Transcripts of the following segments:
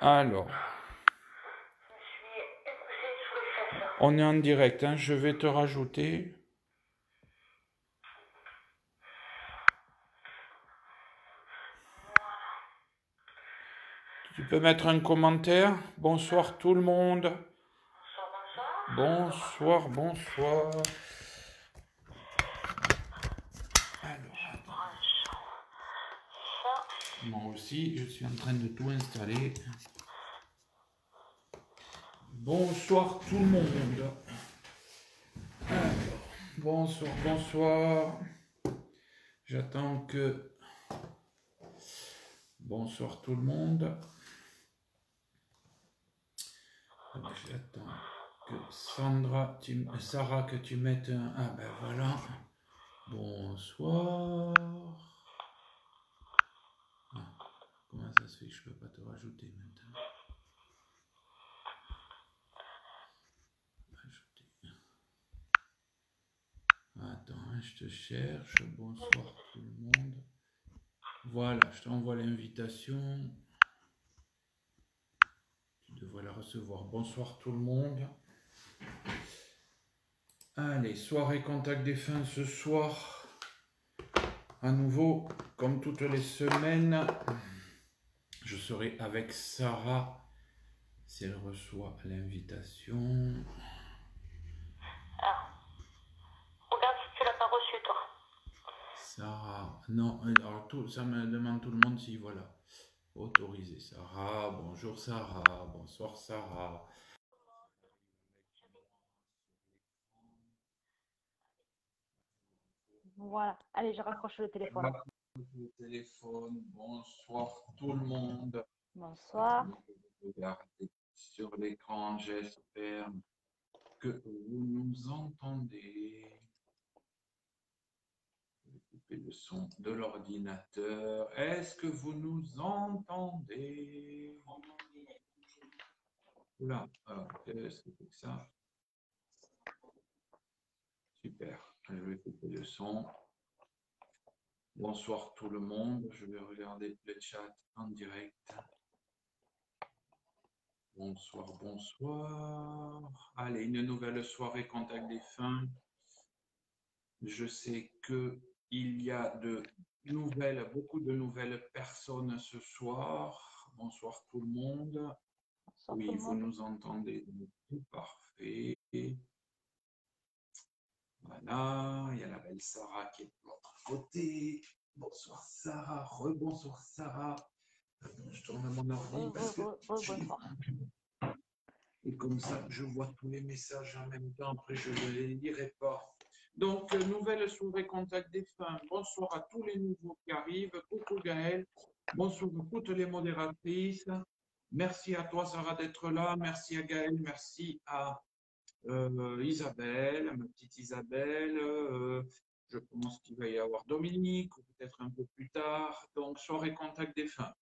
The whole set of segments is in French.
Alors, on est en direct, hein, je vais te rajouter. Tu peux mettre un commentaire. Bonsoir tout le monde. Bonsoir, bonsoir. Alors, moi aussi, je suis en train de tout installer. Bonsoir tout le monde. Alors, bonsoir, bonsoir. J'attends que... Bonsoir tout le monde. J'attends que Sarah, que tu mettes un... Ah ben voilà. Bonsoir. Ah, comment ça se fait que je ne peux pas te rajouter maintenant? Ajouter. Attends, je te cherche. Bonsoir tout le monde. Voilà, je t'envoie l'invitation. Tu devrais la recevoir. Bonsoir tout le monde. Allez, soirée contact défunt ce soir. À nouveau, comme toutes les semaines, je serai avec Sarah si elle reçoit l'invitation. Ah. Regarde si tu l'as pas reçu, toi. Sarah, non, alors ça me demande tout le monde si voilà. Autorisé Sarah, bonjour Sarah, bonsoir Sarah. Voilà. Allez, je raccroche le téléphone. Le téléphone, bonsoir tout le monde. Bonsoir. Regardez sur l'écran, j'espère que vous nous entendez. Je vais couper le son de l'ordinateur. Est-ce que vous nous entendez? Oula, qu'est-ce que c'est que ça? Super, je vais couper le son. Bonsoir tout le monde, je vais regarder le chat en direct. Bonsoir, bonsoir. Allez, une nouvelle soirée contact défunt. Je sais qu'il y a beaucoup de nouvelles personnes ce soir. Bonsoir tout le monde. Bonsoir tout Oui, le vous monde. nous entendez. Parfait. Voilà, il y a la belle Sarah qui est de l'autre côté. Bonsoir Sarah, rebonsoir Sarah. Je tourne à mon ordi parce que Bonsoir. et comme ça, je vois tous les messages en même temps. Après, je ne les lirai pas. Donc, nouvelle soirée contact défunt. Bonsoir à tous les nouveaux qui arrivent. Coucou Gaël. Bonsoir à toutes les modératrices. Merci à toi, Sarah, d'être là. Merci à Gaël. Merci à Isabelle, ma petite Isabelle. Je pense qu'il va y avoir Dominique, ou peut-être un peu plus tard. Donc, soirée contact défunt.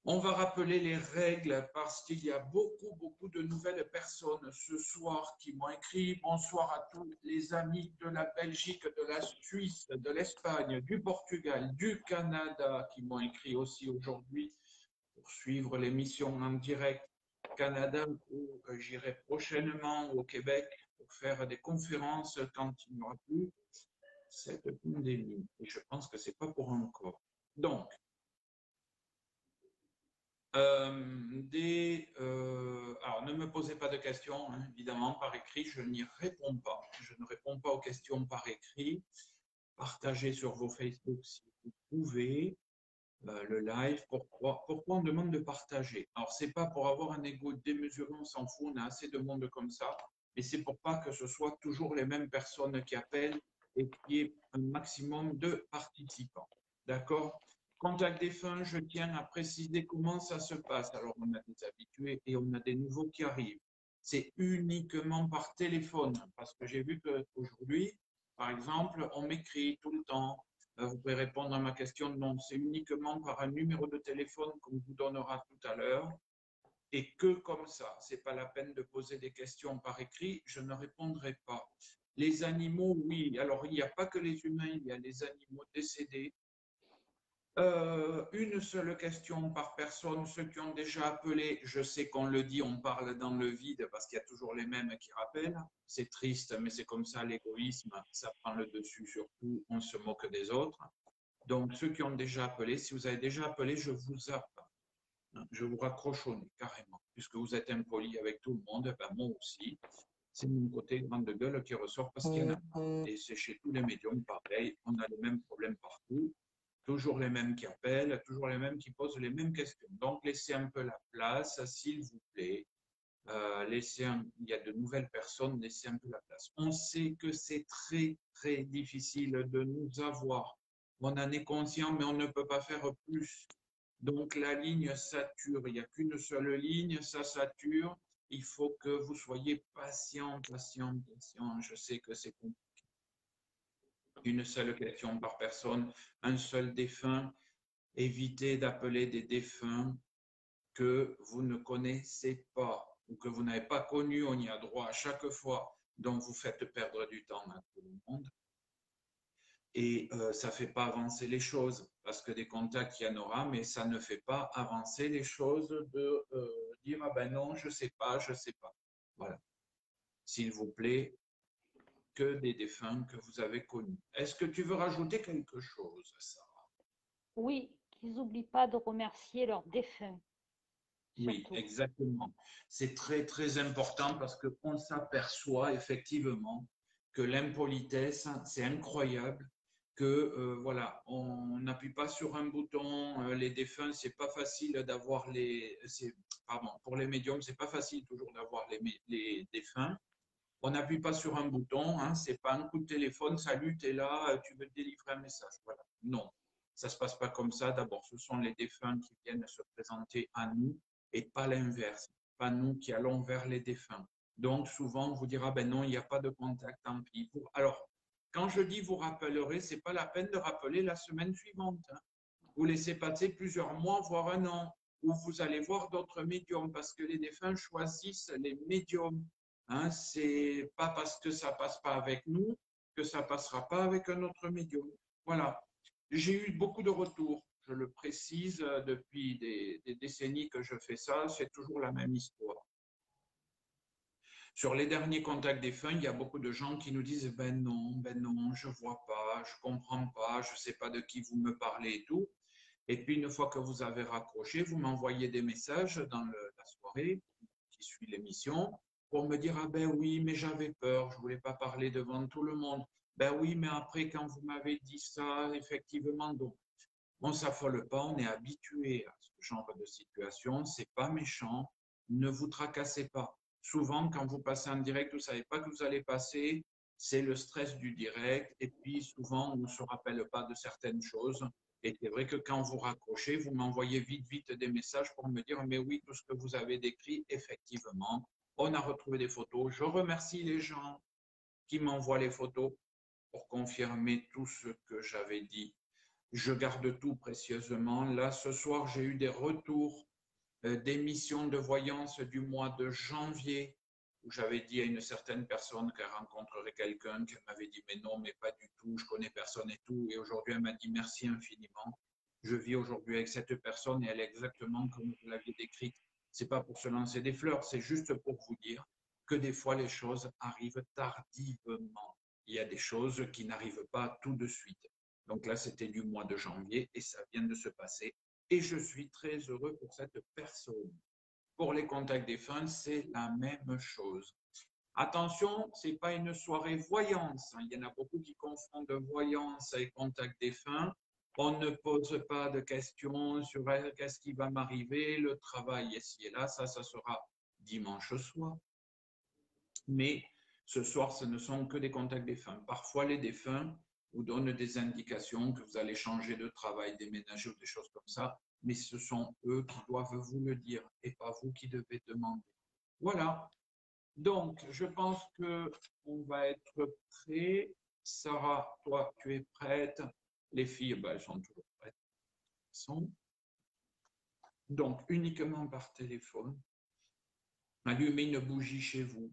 On va rappeler les règles parce qu'il y a beaucoup de nouvelles personnes ce soir qui m'ont écrit. Bonsoir à tous les amis de la Belgique, de la Suisse, de l'Espagne, du Portugal, du Canada qui m'ont écrit aussi aujourd'hui pour suivre l'émission en direct Canada où j'irai prochainement au Québec pour faire des conférences quand il n'y aura plus cette pandémie. Et je pense que ce n'est pas pour encore. Donc, alors, ne me posez pas de questions, hein, évidemment, par écrit, je n'y réponds pas. Je ne réponds pas aux questions par écrit. Partagez sur vos Facebook si vous pouvez le live. Pourquoi on demande de partager? Alors, ce n'est pas pour avoir un ego démesuré, on s'en fout, on a assez de monde comme ça, mais c'est pour pas que ce soit toujours les mêmes personnes qui appellent et qu'il y ait un maximum de participants. D'accord? Contact défunt, je tiens à préciser comment ça se passe. Alors, on a des habitués et on a des nouveaux qui arrivent. C'est uniquement par téléphone, parce que j'ai vu qu'aujourd'hui, par exemple, on m'écrit tout le temps. Vous pouvez répondre à ma question. Non, c'est uniquement par un numéro de téléphone qu'on vous donnera tout à l'heure. Et que comme ça, ce n'est pas la peine de poser des questions par écrit, je ne répondrai pas. Les animaux, oui. Alors, il n'y a pas que les humains, il y a les animaux décédés Une seule question par personne. Ceux qui ont déjà appelé, je sais qu'on le dit, on parle dans le vide parce qu'il y a toujours les mêmes qui rappellent. C'est triste, mais c'est comme ça, l'égoïsme, ça prend le dessus sur tout, on se moque des autres. Donc, ceux qui ont déjà appelé, si vous avez déjà appelé, je vous zappe. Je vous raccroche au nez, carrément. Puisque vous êtes impoli avec tout le monde, ben moi aussi. C'est mon côté grande gueule qui ressort parce qu'il y en a. Et c'est chez tous les médiums pareil, on a les mêmes problèmes partout. Toujours les mêmes qui appellent, toujours les mêmes qui posent les mêmes questions. Donc, laissez un peu la place, s'il vous plaît. Il y a de nouvelles personnes, laissez un peu la place. On sait que c'est très, très difficile de nous avoir. On en est conscient, mais on ne peut pas faire plus. Donc, la ligne sature. Il n'y a qu'une seule ligne, ça sature. Il faut que vous soyez patient, patient, patient. Je sais que c'est compliqué. Une seule question par personne, un seul défunt. Évitez d'appeler des défunts que vous ne connaissez pas ou que vous n'avez pas connus. On y a droit à chaque fois. Donc, vous faites perdre du temps à tout le monde. Et ça ne fait pas avancer les choses parce que des contacts, il y en aura, mais ça ne fait pas avancer les choses de dire ah ben non, je ne sais pas, je ne sais pas. Voilà. S'il vous plaît, que des défunts que vous avez connus. Est-ce que tu veux rajouter quelque chose, Sarah? Oui, qu'ils n'oublient pas de remercier leurs défunts, Oui, surtout. exactement. C'est très, très important parce qu'on s'aperçoit effectivement que l'impolitesse, c'est incroyable, que voilà, on n'appuie pas sur un bouton, les défunts, c'est pas facile d'avoir pardon, pour les médiums, c'est pas facile toujours d'avoir les défunts. On n'appuie pas sur un bouton, hein, c'est pas un coup de téléphone, salut, tu es là, tu veux délivrer un message. Voilà. Non, ça se passe pas comme ça. D'abord, ce sont les défunts qui viennent se présenter à nous et pas l'inverse, pas nous qui allons vers les défunts. Donc, souvent, on vous dira, ben non, il n'y a pas de contact, tant pis. Alors, quand je dis vous rappellerez, c'est pas la peine de rappeler la semaine suivante, hein. Vous laissez passer plusieurs mois, voire un an, où vous allez voir d'autres médiums, parce que les défunts choisissent les médiums. Hein, c'est pas parce que ça passe pas avec nous que ça passera pas avec un autre médium. Voilà. J'ai eu beaucoup de retours, je le précise, depuis des décennies que je fais ça, c'est toujours la même histoire. Sur les derniers contacts défunts, il y a beaucoup de gens qui nous disent ben non, je vois pas, je comprends pas, je sais pas de qui vous me parlez et tout. Et puis, une fois que vous avez raccroché, vous m'envoyez des messages dans la soirée qui suit l'émission pour me dire ah ben oui, mais j'avais peur, je ne voulais pas parler devant tout le monde. Ben oui, mais après, quand vous m'avez dit ça, effectivement, donc, on ne s'affole pas, on est habitué à ce genre de situation, c'est pas méchant, ne vous tracassez pas. Souvent, quand vous passez en direct, vous ne savez pas que vous allez passer, c'est le stress du direct, et puis souvent, on ne se rappelle pas de certaines choses. Et c'est vrai que quand vous raccrochez, vous m'envoyez vite, vite des messages pour me dire, mais oui, tout ce que vous avez décrit, effectivement, on a retrouvé des photos. Je remercie les gens qui m'envoient les photos pour confirmer tout ce que j'avais dit. Je garde tout précieusement. Là, ce soir, j'ai eu des retours d'émissions de voyance du mois de janvier où j'avais dit à une certaine personne qu'elle rencontrerait quelqu'un, qu'elle m'avait dit mais non, mais pas du tout, je connais personne et tout. Et aujourd'hui, elle m'a dit merci infiniment. Je vis aujourd'hui avec cette personne et elle est exactement comme vous l'aviez décrite. C'est pas pour se lancer des fleurs, c'est juste pour vous dire que des fois les choses arrivent tardivement. Il y a des choses qui n'arrivent pas tout de suite. Donc là, c'était du mois de janvier et ça vient de se passer. Et je suis très heureux pour cette personne. Pour les contacts défunts, c'est la même chose. Attention, ce n'est pas une soirée voyance. Il y en a beaucoup qui confondent voyance et contact défunt. On ne pose pas de questions sur qu'est-ce qui va m'arriver, le travail ici et là, ça sera dimanche soir. Mais ce soir, ce ne sont que des contacts défunts. Parfois, les défunts vous donnent des indications que vous allez changer de travail, déménager ou des choses comme ça, mais ce sont eux qui doivent vous le dire et pas vous qui devez demander. Voilà. Donc, je pense qu'on va être prêt. Sarah, toi, tu es prête. Les filles, ben, elles sont toujours prêtes. Donc, uniquement par téléphone. Allumez une bougie chez vous.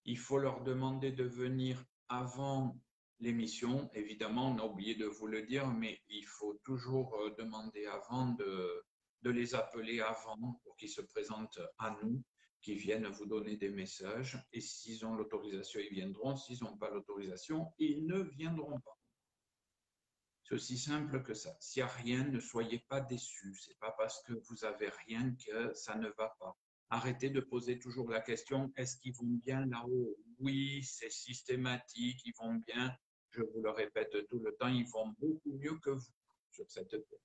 Il faut leur demander de venir avant l'émission. Évidemment, on a oublié de vous le dire, mais il faut toujours demander avant de les appeler avant pour qu'ils se présentent à nous, qu'ils viennent vous donner des messages. Et s'ils ont l'autorisation, ils viendront. S'ils n'ont pas l'autorisation, ils ne viendront pas. C'est aussi simple que ça. S'il n'y a rien, ne soyez pas déçus. Ce n'est pas parce que vous n'avez rien que ça ne va pas. Arrêtez de poser toujours la question, est-ce qu'ils vont bien là-haut? Oui, c'est systématique, ils vont bien. Je vous le répète tout le temps, ils vont beaucoup mieux que vous sur cette terre.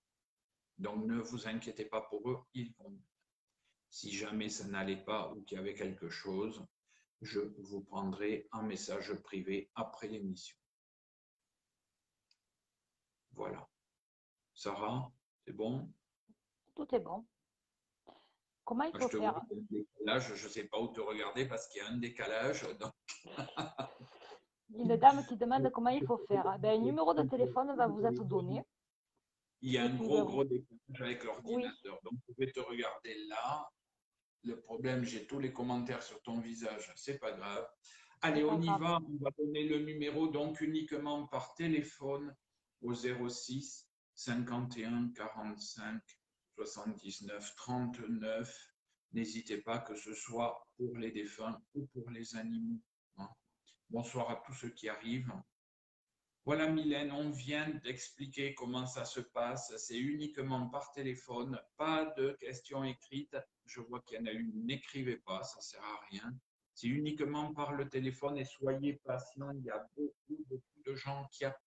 Donc ne vous inquiétez pas pour eux, ils vont bien. Si jamais ça n'allait pas ou qu'il y avait quelque chose, je vous prendrai un message privé après l'émission. Voilà. Sarah, c'est bon? Tout est bon. Comment il Moi, je faut te vois, faire? il y a un décalage. Je ne sais pas où te regarder parce qu'il y a un décalage. Donc, Une dame qui demande comment il faut faire. Ben, un numéro de téléphone va vous être donné. il y a Et un puis, gros décalage avec oui, l'ordinateur. Donc, je vais te regarder là. Le problème, j'ai tous les commentaires sur ton visage. C'est pas grave. Allez, c'est pas on y grave. va. On va donner le numéro donc uniquement par téléphone au 06 51 45 79 39. N'hésitez pas, que ce soit pour les défunts ou pour les animaux. Hein. Bonsoir à tous ceux qui arrivent. Voilà, Mylène, on vient d'expliquer comment ça se passe. C'est uniquement par téléphone, pas de questions écrites. Je vois qu'il y en a une, n'écrivez pas, ça ne sert à rien. C'est uniquement par le téléphone et soyez patients. Il y a beaucoup de gens qui attendent.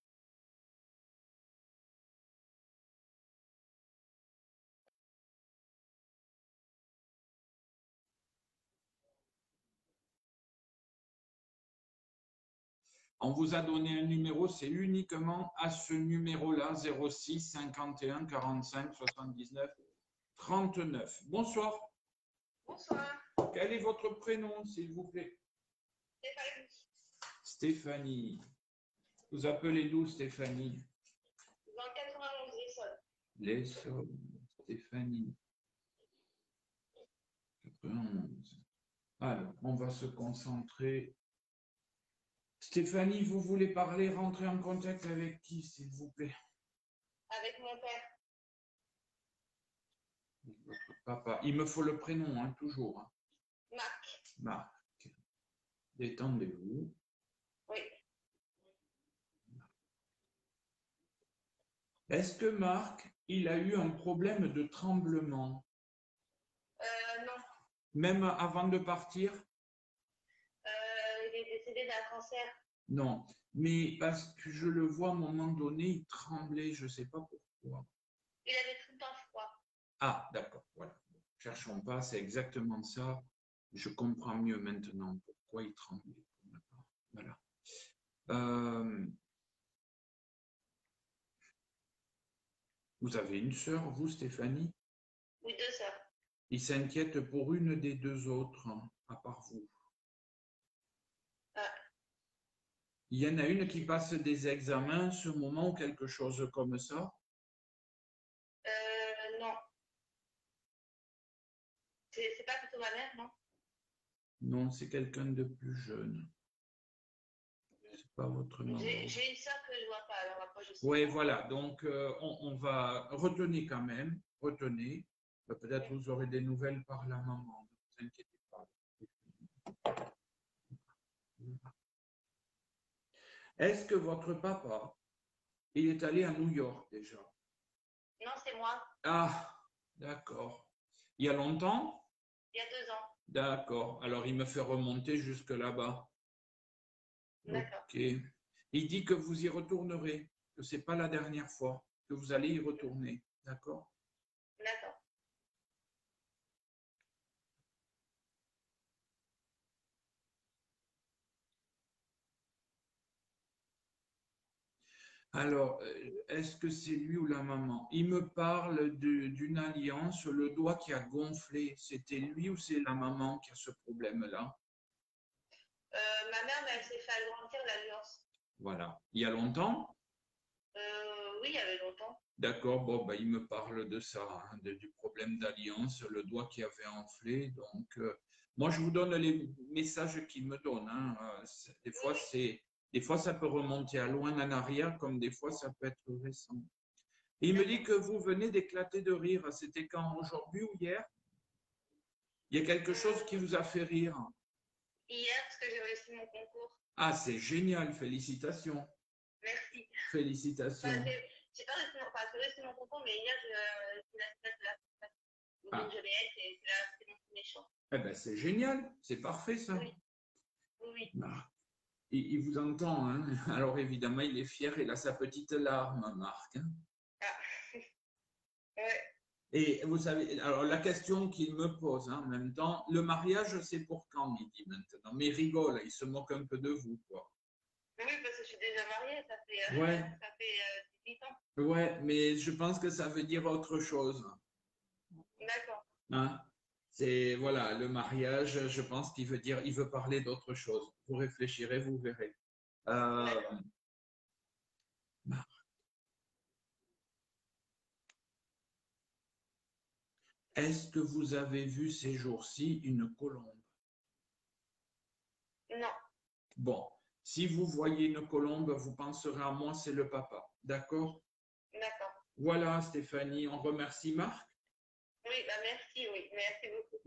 On vous a donné un numéro, c'est uniquement à ce numéro-là, 06 51 45 79 39. Bonsoir. Bonsoir. Quel est votre prénom, s'il vous plaît? Stéphanie. Stéphanie. Vous appelez d'où, Stéphanie? Dans le 91, l'Essonne. L'Essonne. Stéphanie. 91. Alors, on va se concentrer. Stéphanie, vous voulez parler, rentrer en contact avec qui, s'il vous plaît? Avec mon père. Votre papa. Il me faut le prénom, hein, toujours. Hein. Marc. Marc. Détendez-vous. Oui. Est-ce que Marc, il a eu un problème de tremblement? Non. Même avant de partir? Il est décédé d'un cancer. Non. Mais parce que je le vois à un moment donné, il tremblait, je ne sais pas pourquoi. Il avait tout le temps froid. Ah, d'accord, voilà. Cherchons pas, c'est exactement ça. Je comprends mieux maintenant pourquoi il tremblait. Voilà. Vous avez une sœur, vous, Stéphanie? Oui, 2 sœurs. Il s'inquiète pour une des deux autres, hein, à part vous. Ah. Il y en a une qui passe des examens ce moment ou quelque chose comme ça? Non. C'est pas plutôt ma mère, non? Non, c'est quelqu'un de plus jeune. C'est pas votre maman. J'ai une sœur que je vois pas, alors après je sais Oui, pas. voilà. Donc, on va retenir quand même. Retenez. Peut-être vous aurez des nouvelles par la maman. Ne vous inquiétez pas. Est-ce que votre papa, il est allé à New York déjà? Non, c'est moi. Ah, d'accord. Il y a longtemps? Il y a 2 ans. D'accord. Alors, il me fait remonter jusque là-bas. D'accord. Ok. Il dit que vous y retournerez, que ce n'est pas la dernière fois, que vous allez y retourner. D'accord? D'accord. Alors, est-ce que c'est lui ou la maman? Il me parle d'une alliance, le doigt qui a gonflé. C'était lui ou c'est la maman qui a ce problème-là? Ma mère, elle s'est fait agrandir l'alliance. Voilà. Il y a longtemps? Oui, il y avait longtemps. D'accord, bon, ben, il me parle de ça, hein, du problème d'alliance, le doigt qui avait enflé. Donc, moi, je vous donne les messages qu'il me donne. Hein. Des fois, c'est Des fois, ça peut remonter à loin en arrière, comme des fois, ça peut être récent. Et il me dit que vous venez d'éclater de rire. C'était quand, aujourd'hui ou hier? Il y a quelque chose qui vous a fait rire? Hier, parce que j'ai réussi mon concours. Ah, c'est génial, félicitations. Merci. Félicitations. Enfin, j'ai pas réussi j'ai réussi mon concours, mais hier, j'ai la semaine de la donc je vais être, c'est mon premier choix. Eh ben, c'est génial, c'est parfait ça. Oui. Oui. Ah, il vous entend, hein? Alors évidemment, il est fier, il a sa petite larme, Marc. Hein? Ah. Ouais. Et vous savez, alors la question qu'il me pose hein, en même temps, le mariage, c'est pour quand, il dit maintenant. Mais il rigole, il se moque un peu de vous, quoi. Oui, parce que je suis déjà mariée, ça fait, Ouais. ça fait 18 ans. Ouais, mais je pense que ça veut dire autre chose. D'accord. Hein? C'est, voilà, le mariage, je pense qu'il veut dire, il veut parler d'autre chose. Vous réfléchirez, vous verrez. Est-ce que vous avez vu ces jours-ci une colombe? Non. Bon, si vous voyez une colombe, vous penserez à moi, c'est le papa. D'accord? D'accord. Voilà, Stéphanie, on remercie Marc. Oui, bah merci, oui. Merci beaucoup.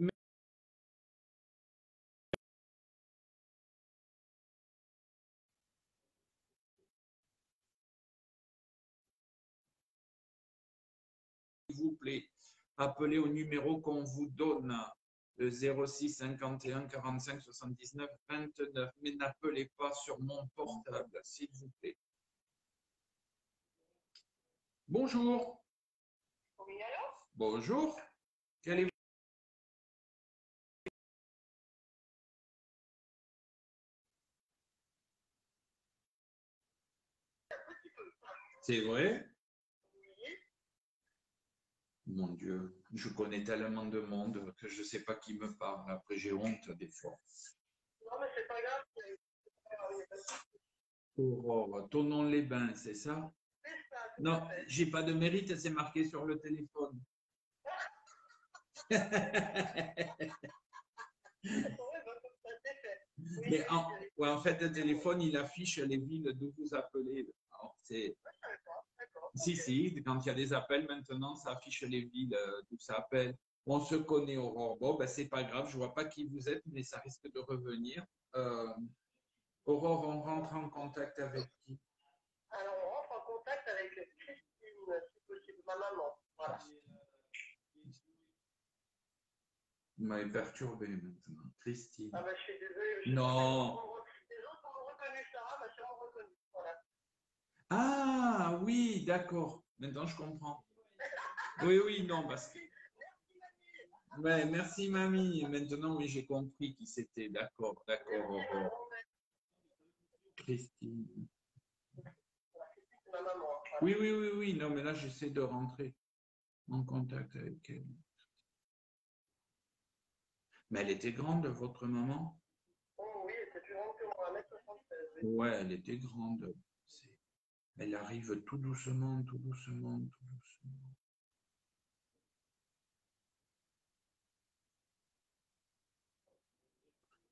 S'il vous plaît, appelez au numéro qu'on vous donne, le 06 51 45 79 29, mais n'appelez pas sur mon portable, s'il vous plaît. Bonjour. Oui, allô? Bonjour. Quel est... C'est vrai? Mon Dieu, je connais tellement de monde que je ne sais pas qui me parle. Après, j'ai honte des fois. Non, mais c'est pas grave. Aurore, Thonon-les-Bains, c'est ça? C'est ça. Non, j'ai pas de mérite, c'est marqué sur le téléphone. Mais en fait, le téléphone, il affiche les villes d'où vous appelez. Alors, si, quand il y a des appels maintenant, ça affiche les villes d'où ça appelle. On se connaît, Aurore. Bon, ben, c'est pas grave, je vois pas qui vous êtes, mais ça risque de revenir. Aurore, on rentre en contact avec qui? Alors, on rentre en contact avec Christine, si possible, ma maman. Voilà. Vous m'avez perturbé maintenant. Christine. Ah, bah, je suis désolée. Non. Les autres ont reconnu Sarah, ma soeur m'a reconnu. Voilà. Ah, oui, d'accord. Maintenant, je comprends. Oui, oui, non, parce que... Ouais, merci, mamie. Maintenant, oui, j'ai compris qui c'était. D'accord, d'accord, Aurore. Christine. Ma maman. Oui, oui, oui, oui. Non, mais là, j'essaie de rentrer en contact avec elle. Mais elle était grande, votre maman? Oh oui, elle était plus grande que moi, 1m76. Oui. Ouais, elle était grande. Elle arrive tout doucement, tout doucement, tout doucement.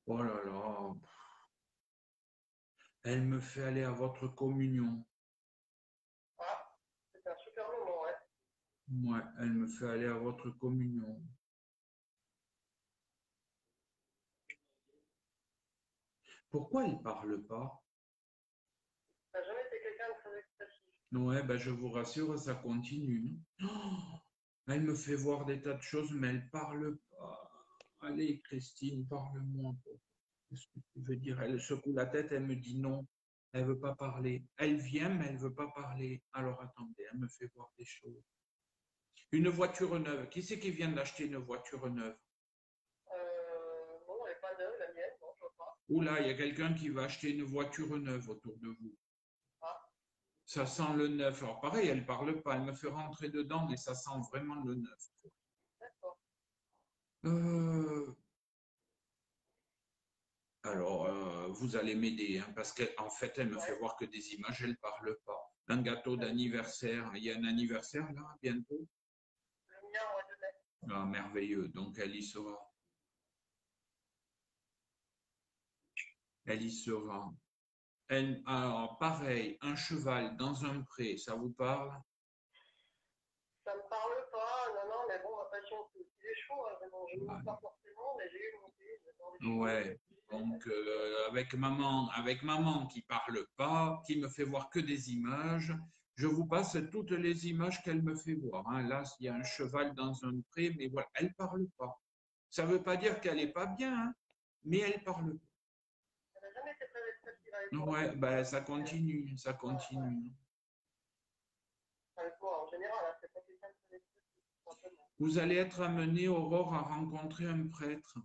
Oh là là. Elle me fait aller à votre communion. Ah, c'est un super moment, ouais. Ouais, elle me fait aller à votre communion. Pourquoi elle ne parle pas? Ça n'a jamais été quelqu'un de très expressif. Ouais, ben je vous rassure, ça continue. Oh, elle me fait voir des tas de choses, mais elle ne parle pas. Allez, Christine, parle-moi. Qu'est-ce que tu veux dire? Elle secoue la tête, elle me dit non. Elle ne veut pas parler. Elle vient, mais elle ne veut pas parler. Alors attendez, elle me fait voir des choses. Une voiture neuve. Qui c'est qui vient d'acheter une voiture neuve? Non, elle n'est pas neuve, la mienne, non, je ne vois pas. Oula, il y a quelqu'un qui va acheter une voiture neuve autour de vous. Ah. Ça sent le neuf. Alors pareil, elle ne parle pas, elle me fait rentrer dedans, mais ça sent vraiment le neuf. D'accord. Alors, vous allez m'aider, hein, parce qu'en fait, elle me fait voir que des images, elle ne parle pas. Un gâteau d'anniversaire, il y a un anniversaire là, bientôt? Le mien, ouais, de mai. Ah, merveilleux, donc elle y sera. Elle y sera. Alors, pareil, un cheval dans un pré, ça vous parle? Ça me parle pas, non, mais bon, ma passion, c'est aussi les chevaux. Hein, vraiment. Je ne monte pas forcément, mais j'ai eu monté, j'adore les chevaux. Ouais. Donc, avec maman qui parle pas, qui me fait voir que des images, je vous passe toutes les images qu'elle me fait voir. Hein. Là, il y a un cheval dans un pré, mais voilà, elle parle pas. Ça veut pas dire qu'elle est pas bien, hein, mais elle parle pas. Ça n'a jamais été très expressif avec moi. Ouais, ben, ça continue, ça continue. Avec moi, en général, hein, c'est pas quelqu'un de très expressif, tout simplement. Vous allez être amené, Aurore, à rencontrer un prêtre.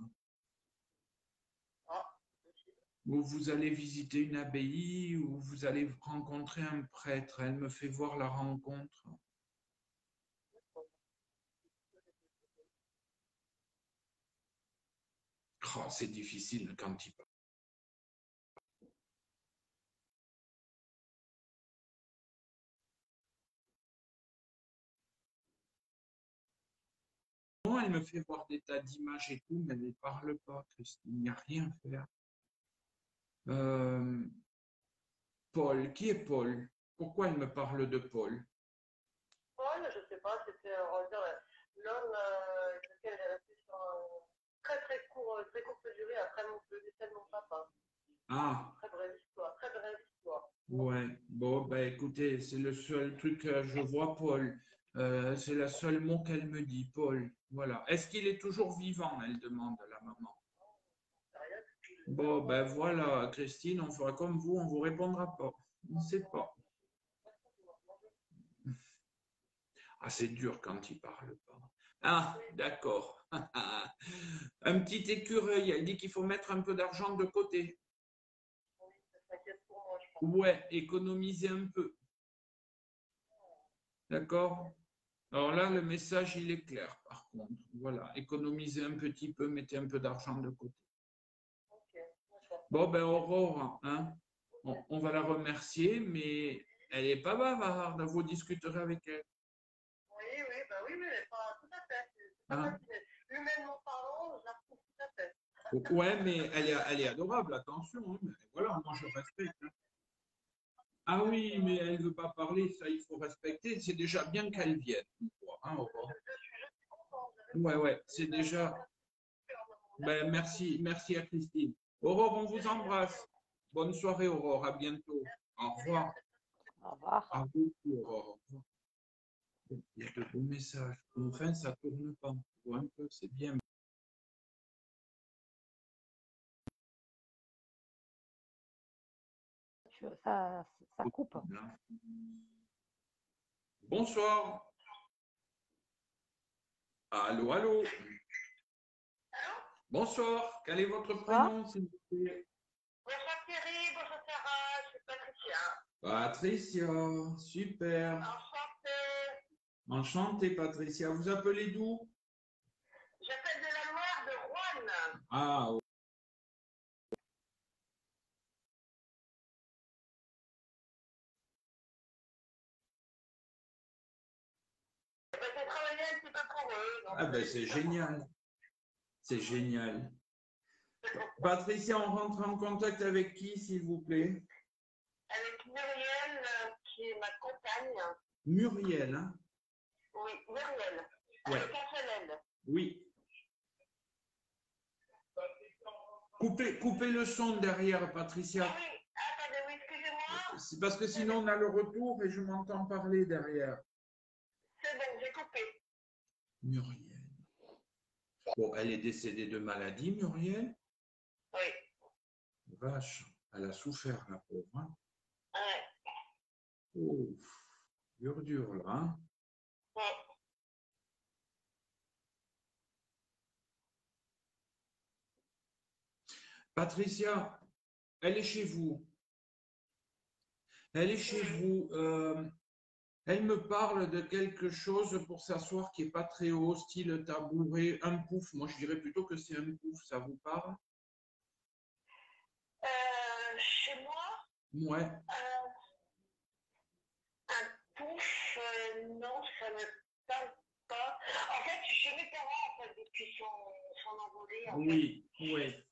Ah, c'est possible. Ou vous allez visiter une abbaye, ou vous allez rencontrer un prêtre. Elle me fait voir la rencontre. Oh, c'est difficile quand il parle. Non, elle me fait voir des tas d'images et tout, mais elle ne parle pas, Christine. Il n'y a rien à faire. Paul, qui est Paul? Pourquoi elle me parle de Paul? Paul, je sais pas, c'était, on va dire, l'homme avec lequel j'ai resté sur un très courte durée après le décès de mon papa. Ah, Très brève histoire, très brève histoire. ouais. Bon, ben écoutez, c'est le seul truc que je vois, Paul. C'est le seul mot qu'elle me dit, Paul. Voilà. Est-ce qu'il est toujours vivant? Elle demande à la maman. Bon, ben voilà, Christine, on fera comme vous, on ne vous répondra pas. On ne sait pas. Ah, c'est dur quand il parle pas. Ah, d'accord. Un petit écureuil, elle dit qu'il faut mettre un peu d'argent de côté. Ça s'inquiète pour moi, je pense. Ouais, économiser un peu. D'accord? Alors là, le message, il est clair, par contre. Voilà, économisez un petit peu, mettez un peu d'argent de côté. Ok, d'accord. Bon, ben Aurore, hein, on va la remercier, mais elle n'est pas bavarde. Vous discuterez avec elle. Oui, bah oui, mais pas tout à fait. C'est pas Hein? facile. Humainement parlant, je la retrouve tout à fait. Ouais, mais elle est adorable, attention. Hein, mais voilà, moi je respecte. Hein. Ah oui, mais elle ne veut pas parler, ça il faut respecter. C'est déjà bien qu'elle vienne. Hein, Aurore. Ouais, c'est déjà. Ben, merci à Christine. Aurore, on vous embrasse. Bonne soirée, Aurore. À bientôt. Au revoir. Au revoir. À vous, Aurore. Au revoir. Il y a de beaux messages. Enfin, ça tourne pas. On voit un peu, c'est bien. Ça coupe. Bonsoir. Allô, allô. Bonsoir. Quel est votre prénom, s'il vous plaît? Bonsoir Thierry, bonjour Sarah, je suis Patricia. Patricia, super. Enchantée. Enchanté, Patricia. Vous appelez d'où? J'appelle de la Loire de Roanne. Ah, J'ai travaillé un petit peu pour eux. Donc ah ben c'est génial. C'est génial. Patricia, on rentre en contact avec qui, s'il vous plaît? avec Muriel, qui est ma compagne. Muriel, hein? Oui, Muriel. Ouais. Avec un seul L. Oui. Coupez le son derrière, Patricia. Ah oui, attendez, oui, excusez-moi. C'est parce que sinon on a le retour et je m'entends parler derrière. C'est bon, j'ai coupé. Muriel. Bon, elle est décédée de maladie, Muriel. Oui. Vache, elle a souffert, la pauvre. Hein? Ouais. Oh, dur, là. Hein? Ouais. Patricia, elle est chez vous. Elle est chez vous. Elle me parle de quelque chose pour s'asseoir qui n'est pas très haut, style tabouret, un pouf. Moi, je dirais plutôt que c'est un pouf. Ça vous parle? Chez moi, Ouais. un pouf, non, ça ne me parle pas. En fait, je suis chez mes parents, en fait, depuis son envolée. En Oui, oui.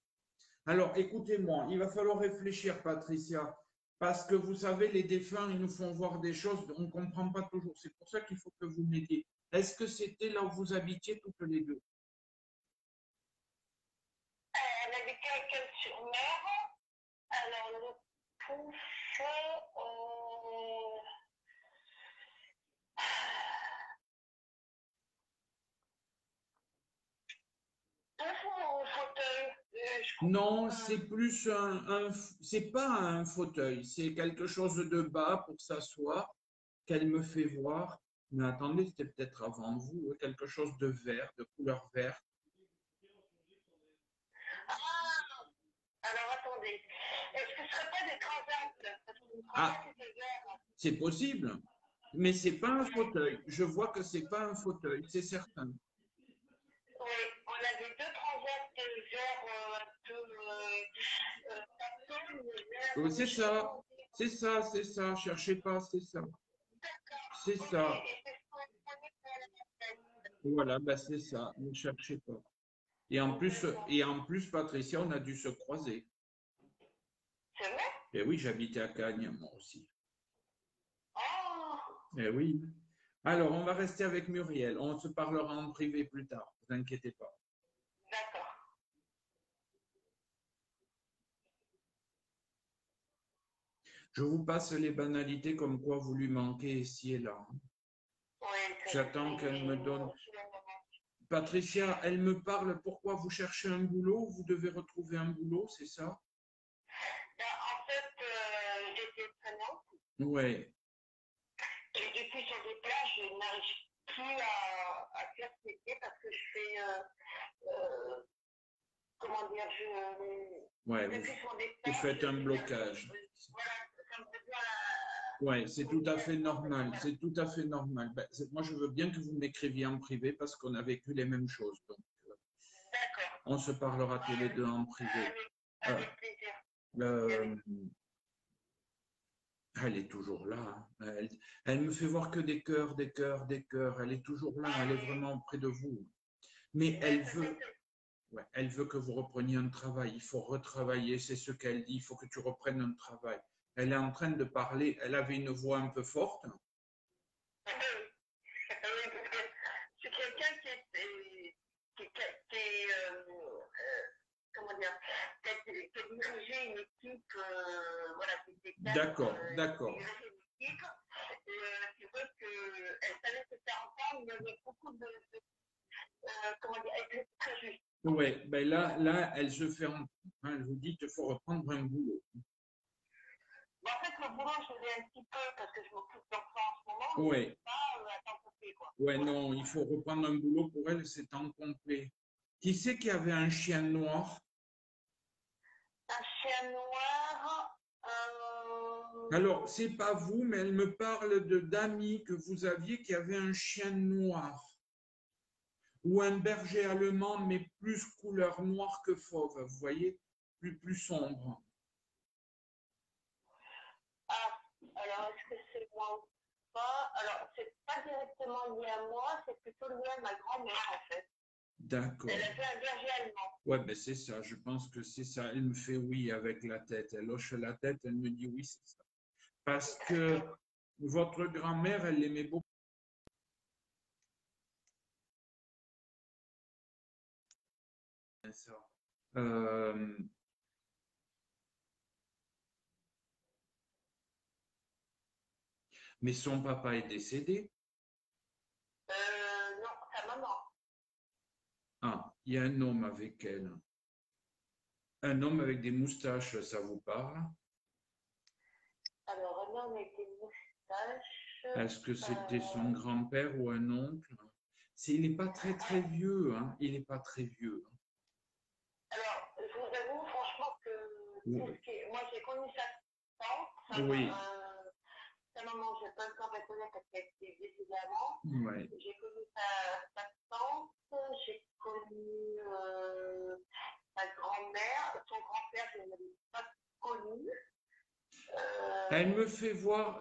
Alors, écoutez-moi, il va falloir réfléchir, Patricia. Parce que vous savez, les défunts, ils nous font voir des choses, on ne comprend pas toujours. C'est pour ça qu'il faut que vous m'aidiez. Est-ce que c'était là où vous habitiez toutes les deux? On habitait à Cannes-sur-Mer. Alors, le pouf, pouf ou fauteuil, Non, c'est plus c'est pas un fauteuil, c'est quelque chose de bas pour s'asseoir qu'elle me fait voir. Mais attendez, c'était peut-être avant vous, quelque chose de vert, de couleur verte. Alors, attendez. Est-ce que ce ne serait pas des transats? Parce que Ah, c'est vert. c'est possible, mais c'est pas un fauteuil. Je vois que c'est pas un fauteuil, c'est certain. Oui, on avait deux transats verts un peu pâteux, mais verts. C'est ça, c'est ça, c'est ça. Cherchez pas, c'est ça. C'est ça. Voilà, ben c'est ça. Ne cherchez pas. Et en plus, Patricia, on a dû se croiser. C'est vrai? Et oui, j'habitais à Cagnes, moi aussi. Oh, Eh oui. Alors, on va rester avec Muriel. On se parlera en privé plus tard. Ne vous inquiétez pas. d'accord. Je vous passe les banalités comme quoi vous lui manquez ici et là. Oui, J'attends qu'elle me donne. Patricia, elle me parle. Pourquoi vous cherchez un boulot? Vous devez retrouver un boulot, c'est ça? En fait, j'étais prenante Oui. et depuis sur des plages, je n'arrive plus à faire ce métier parce que je fais, comment dire, Ouais, depuis sur des vous plages, faites un blocage. voilà, ça me devient Oui, c'est tout à fait normal. C'est tout à fait normal. Ben, moi, je veux bien que vous m'écriviez en privé parce qu'on a vécu les mêmes choses. Donc, d'accord. on se parlera tous les deux en privé. Avec plaisir. Euh, elle est toujours là. Hein. Elle me fait voir que des cœurs, des cœurs, des cœurs. Elle est toujours là. Elle est vraiment près de vous. Mais elle veut que vous repreniez un travail. Il faut retravailler. C'est ce qu'elle dit. Il faut que tu reprennes un travail. Elle est en train de parler. Elle avait une voix un peu forte. C'est quelqu'un comment dire, qui a dirigé une équipe, voilà, qui était D'accord, d'accord. C'est vrai qu'elle savait se faire entendre, il y avait beaucoup comment dire, elle était très juste. Oui, ben là, elle se fait elle vous dit qu'il faut reprendre un boulot. Mais en fait, le boulot, je l'ai un petit peu parce que je m'occupe d'enfants en ce moment, mais Oui, pas à temps complet, quoi. ouais, non, il faut reprendre un boulot pour elle, c'est temps complet. Qui c'est qui avait un chien noir? Un chien noir, Alors, c'est pas vous, mais elle me parle d'amis que vous aviez qui avaient un chien noir. Ou un berger allemand, mais plus couleur noire que fauve, vous voyez, plus sombre. alors est-ce que c'est moi ou pas? Alors, c'est pas directement lié à moi, c'est plutôt lié à ma grand-mère, en fait. D'accord. Elle a fait un berger allemand. Ouais, ben c'est ça, je pense que c'est ça. Elle me fait oui avec la tête. Elle hoche la tête, elle me dit oui, c'est ça. Parce que votre grand-mère, elle l'aimait beaucoup. Ça. Mais son papa est décédé. Non, sa maman. Ah, il y a un homme avec elle. Un homme avec des moustaches, ça vous parle? Alors, un homme avec des moustaches. Est-ce que c'était son grand-père ou un oncle? Il n'est pas très très vieux, hein. Il n'est pas très vieux. Alors, je vous avoue franchement que moi j'ai connu sa tante, Oui. sa maman, je n'ai pas le temps de la connaître parce qu'elle était décédée avant. Ouais. J'ai connu sa tante, j'ai connu sa grand-mère, son grand-père, je ne l'avais pas connu. Elle me fait voir,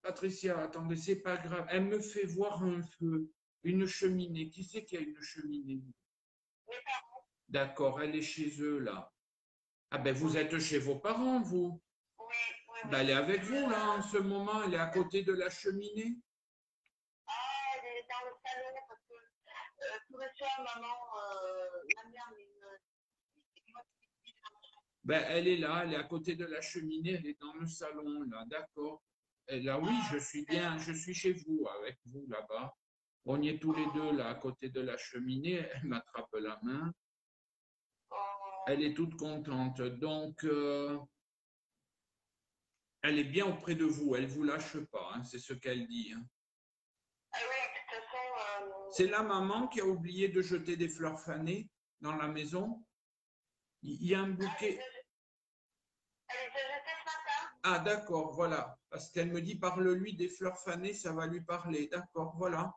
Patricia, attendez, c'est pas grave. Elle me fait voir un feu, une cheminée. Qui c'est qui a une cheminée? Mes parents. D'accord, elle est chez eux là. Ah ben vous êtes chez vos parents, vous? Oui, oui, Ben, elle est avec vous, là, en ce moment. Elle est à côté de la cheminée. Ah, elle est dans le salon parce que tout récemment, maman, ma mère, mais Ben, elle est là, elle est à côté de la cheminée, elle est dans le salon, là, d'accord. Et là, oui, je suis bien, je suis chez vous, avec vous, là-bas. On y est tous les deux, là, à côté de la cheminée. Elle m'attrape la main. Elle est toute contente. Donc, elle est bien auprès de vous, elle ne vous lâche pas, hein, c'est ce qu'elle dit. Hein. ah oui, de toute façon, C'est la maman qui a oublié de jeter des fleurs fanées dans la maison. Il y a un bouquet. elle les a jetées ce matin. Ah, d'accord, voilà. Parce qu'elle me dit, parle-lui des fleurs fanées, ça va lui parler. D'accord, voilà.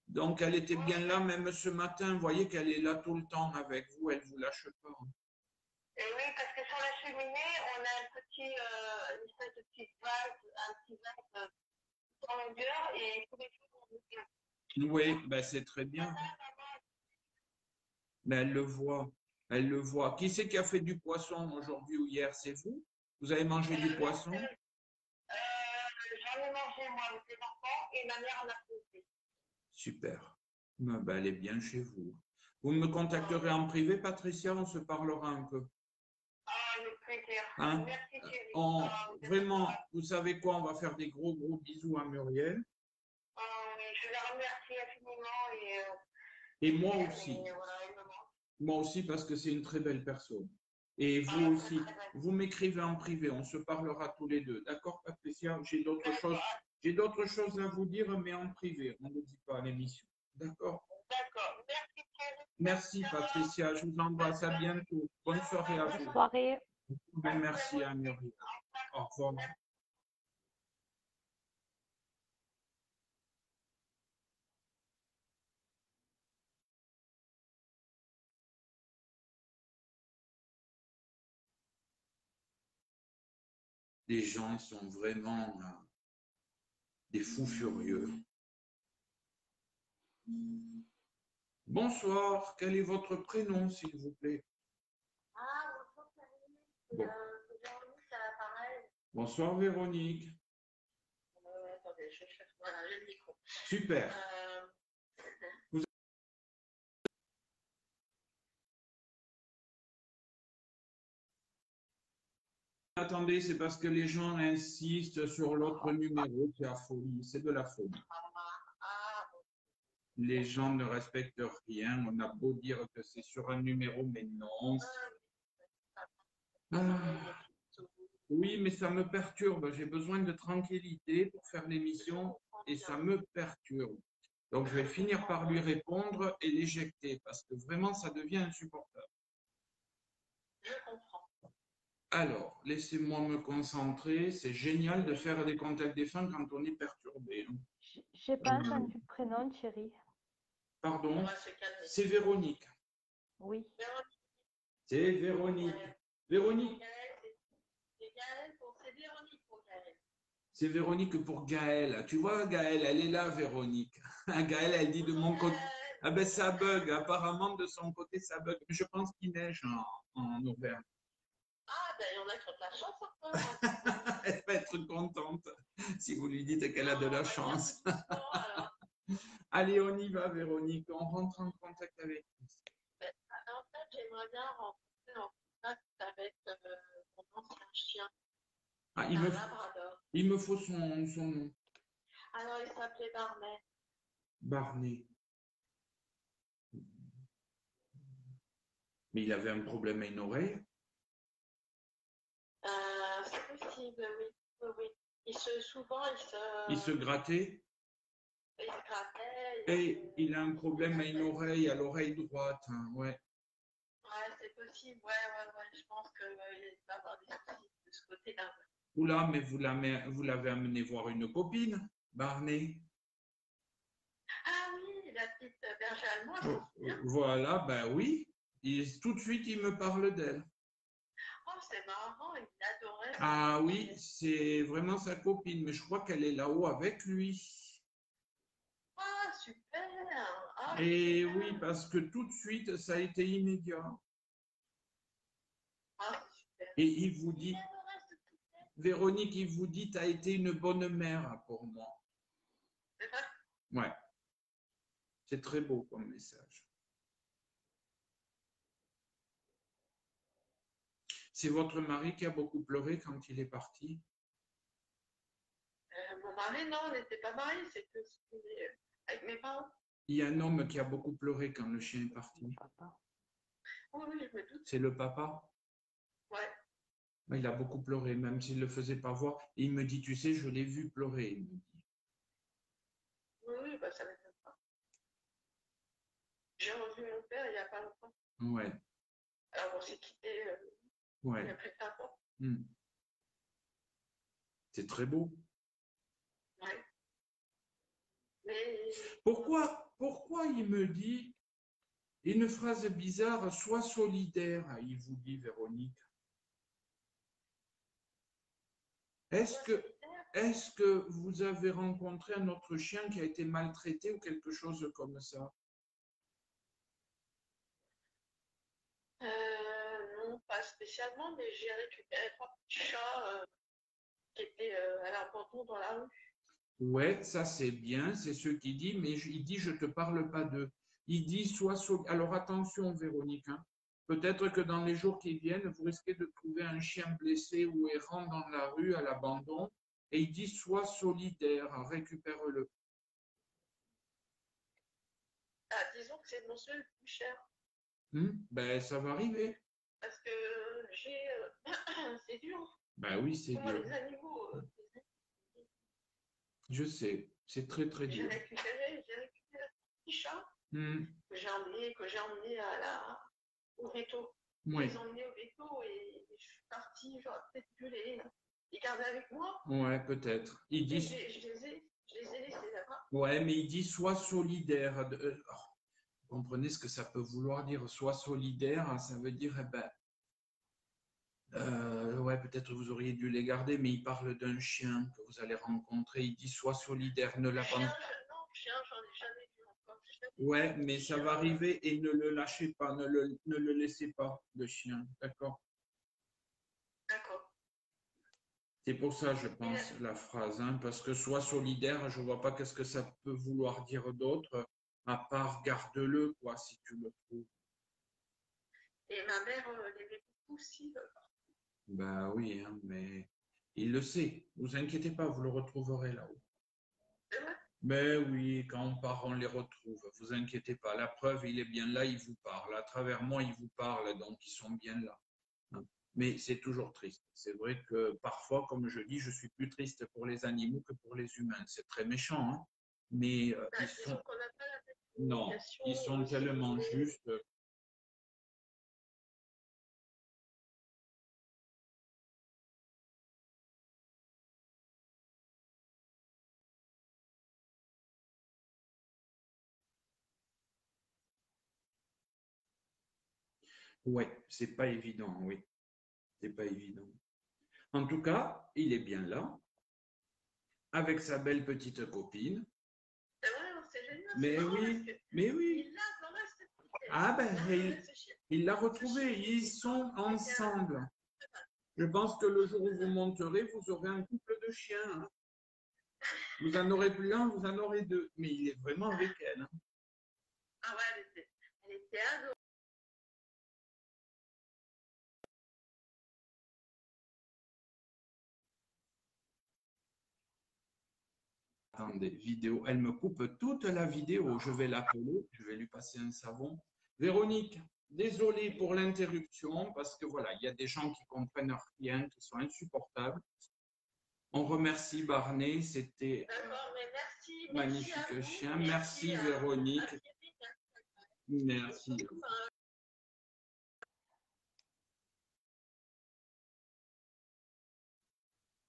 Donc, elle était bien là, même ce matin. Vous voyez qu'elle est là tout le temps avec vous, elle ne vous lâche pas. Et oui, parce que sur la cheminée, on a un petit, une espèce de petite vase, un petit vase en longueur, et tous les jours, on nous Oui, ben c'est très bien. Mais elle le voit. Elle le voit. Qui c'est qui a fait du poisson aujourd'hui ou hier? C'est vous? Vous avez mangé du poisson? J'en ai mangé, moi, avec les enfants, et ma mère en a pris. Super. Ben, elle est bien chez vous. Vous me contacterez en privé, Patricia, on se parlera un peu. Ah, avec plaisir. Hein? Merci, chérie. Vraiment, vous savez quoi? On va faire des gros, gros bisous à Muriel. Je la remercie infiniment. Et moi aussi. Et voilà, il me manque. Moi aussi, parce que c'est une très belle personne. Et vous aussi. Vous m'écrivez en privé, on se parlera tous les deux. D'accord, Patricia? J'ai d'autres choses à vous dire, mais en privé. On ne dit pas à l'émission. D'accord? D'accord. Merci, chérie. Merci, Patricia. Je vous embrasse. À bientôt. Bonne soirée à Bonne vous. soirée. Merci à Muriel. Au revoir. Les gens sont vraiment des fous furieux. Bonsoir, quel est votre prénom, s'il vous plaît? Ah, bonjour, Camille. Bon. Véronique, à l'appareil. Bonsoir, Véronique. Attendez, je cherche. Voilà, j'ai le micro. Super. Attendez, c'est parce que les gens insistent sur l'autre numéro, c'est la folie, c'est de la folie. Les gens ne respectent rien, on a beau dire que c'est sur un numéro, mais non. Ah. Oui, mais ça me perturbe, j'ai besoin de tranquillité pour faire l'émission et ça me perturbe. Donc je vais finir par lui répondre et l'éjecter parce que vraiment ça devient insupportable. Je comprends. Alors, laissez-moi me concentrer. C'est génial de faire des contacts défunts quand on est perturbé. J'ai pas entendu le prénom, chérie. Pardon, c'est Véronique. Oui. C'est Véronique. Véronique. C'est Véronique pour Gaëlle. Tu vois, Gaëlle, elle est là, Véronique. Gaëlle, elle dit de mon côté. Ah ben ça bug. Apparemment, de son côté, ça bug. Je pense qu'il neige en Auvergne. Ah, ben, on a de la chance encore. Elle va être contente si vous lui dites qu'elle a de la chance. Allez, on y va, Véronique. On rentre en contact avec vous. En fait, j'aimerais bien rentrer en contact avec mon ancien chien. Ah, Labrador. il me faut son nom. Alors, il s'appelait Barney. Barney. Mais il avait un problème à une oreille. C'est possible, oui. Oui. Il se grattait. Il se grattait. Et il a un problème à une oreille, à l'oreille droite. Hein, ouais. Ouais, c'est possible. Ouais. Je pense qu'il va avoir des soucis de ce côté-là. Oula, mais vous l'avez amené voir une copine, Barney. Ah oui, la petite berger allemande. Voilà, ben oui. Tout de suite, il me parle d'elle. Oh, c'est marrant, il adorait. Ah oui, c'est vraiment sa copine, mais je crois qu'elle est là-haut avec lui. Ah, super. Ah, et super. Oui, parce que tout de suite, ça a été immédiat. Ah, super. Et il vous dit, Véronique, il vous dit, tu as été une bonne mère pour moi. C'est vrai? Ouais, c'est très beau comme message. C'est votre mari qui a beaucoup pleuré quand il est parti? Mon mari, non, on n'était pas mariés, c'était avec mes parents. Il y a un homme qui a beaucoup pleuré quand le chien est parti. Papa. Oui, oui, je me doute. C'est le papa? Ouais. Il a beaucoup pleuré, même s'il ne le faisait pas voir. Et il me dit, tu sais, je l'ai vu pleurer. Il me dit. Oui, oui, bah, ça m'étonne pas. J'ai revu mon père il n'y a pas longtemps. Ouais, Alors, on s'est quitté il y a ouais. plus de 5 ans. Hmm. C'est très beau. Ouais. Mais Pourquoi il me dit une phrase bizarre, sois solidaire, il vous dit, Véronique. Est-ce que vous avez rencontré un autre chien qui a été maltraité ou quelque chose comme ça? non, pas spécialement, mais j'ai récupéré 3 petits chats qui étaient à l'abandon dans la rue. Ouais, ça c'est bien, c'est ce qu'il dit, mais il dit, je ne te parle pas d'eux. Il dit, sois solidaire. Alors attention, Véronique, hein. Peut-être que dans les jours qui viennent, vous risquez de trouver un chien blessé ou errant dans la rue à l'abandon. Et il dit, sois solidaire, récupère-le. Ah, disons que c'est mon seul le plus cher. Ben, ça va arriver. Parce que c'est dur. Ben oui, c'est Pour dur. les animaux, Je sais, c'est très très j'ai dur. récupéré un petit chat Hmm, que j'ai emmené au veto. Je Oui, les ai emmenés au veto et je suis partie, j'aurais peut-être pu les garder avec moi. ouais, peut-être. Il Et dit, je les ai laissés là-bas. ouais, mais il dit, sois solidaire. Vous comprenez ce que ça peut vouloir dire, sois solidaire, hein, ça veut dire, eh ben, ouais, peut-être vous auriez dû les garder, mais il parle d'un chien que vous allez rencontrer. Il dit, sois solidaire, ne l'abandonne. Non, chien, j'en ai jamais vu encore. Ouais, mais ça va arriver et ne le lâchez pas, ne le laissez pas, le chien, d'accord? D'accord. C'est pour ça, je pense, la phrase, hein, parce que sois solidaire, je ne vois pas qu'est-ce que ça peut vouloir dire d'autre, à part garde-le, quoi, si tu le trouves. Et ma mère l'aimait beaucoup aussi. Ben oui, hein, mais il le sait. Ne vous inquiétez pas, vous le retrouverez là-haut. C'est vrai? Mais oui, quand on part, on les retrouve. Vous inquiétez pas. La preuve, il est bien là, il vous parle. À travers moi, il vous parle, donc ils sont bien là. Hein. Mais c'est toujours triste. C'est vrai que parfois, comme je dis, je suis plus triste pour les animaux que pour les humains. C'est très méchant, hein. Mais ils Disons sont, qu'on n'a pas la même non, communication. ils sont tellement justes. Ouais, c'est pas évident, oui. C'est pas évident. En tout cas, il est bien là, avec sa belle petite copine. C'est vrai, c'est génial. Mais oui, mais oui. Il l'a quand même, cette petite. Ah ben, il l'a retrouvé. Ils sont ensemble. Je pense que le jour où vous monterez, vous aurez un couple de chiens. Hein. Vous en aurez plus un, vous en aurez deux. Mais il est vraiment avec elle. Hein. Ah ouais, elle était adorable. Attendez, vidéo. Elle me coupe toute la vidéo. Je vais l'appeler. Je vais lui passer un savon. Véronique, désolé pour l'interruption parce que voilà, il y a des gens qui comprennent rien, qui sont insupportables. On remercie Barney. C'était D'accord, mais merci. magnifique Merci chien. Merci Véronique. Merci.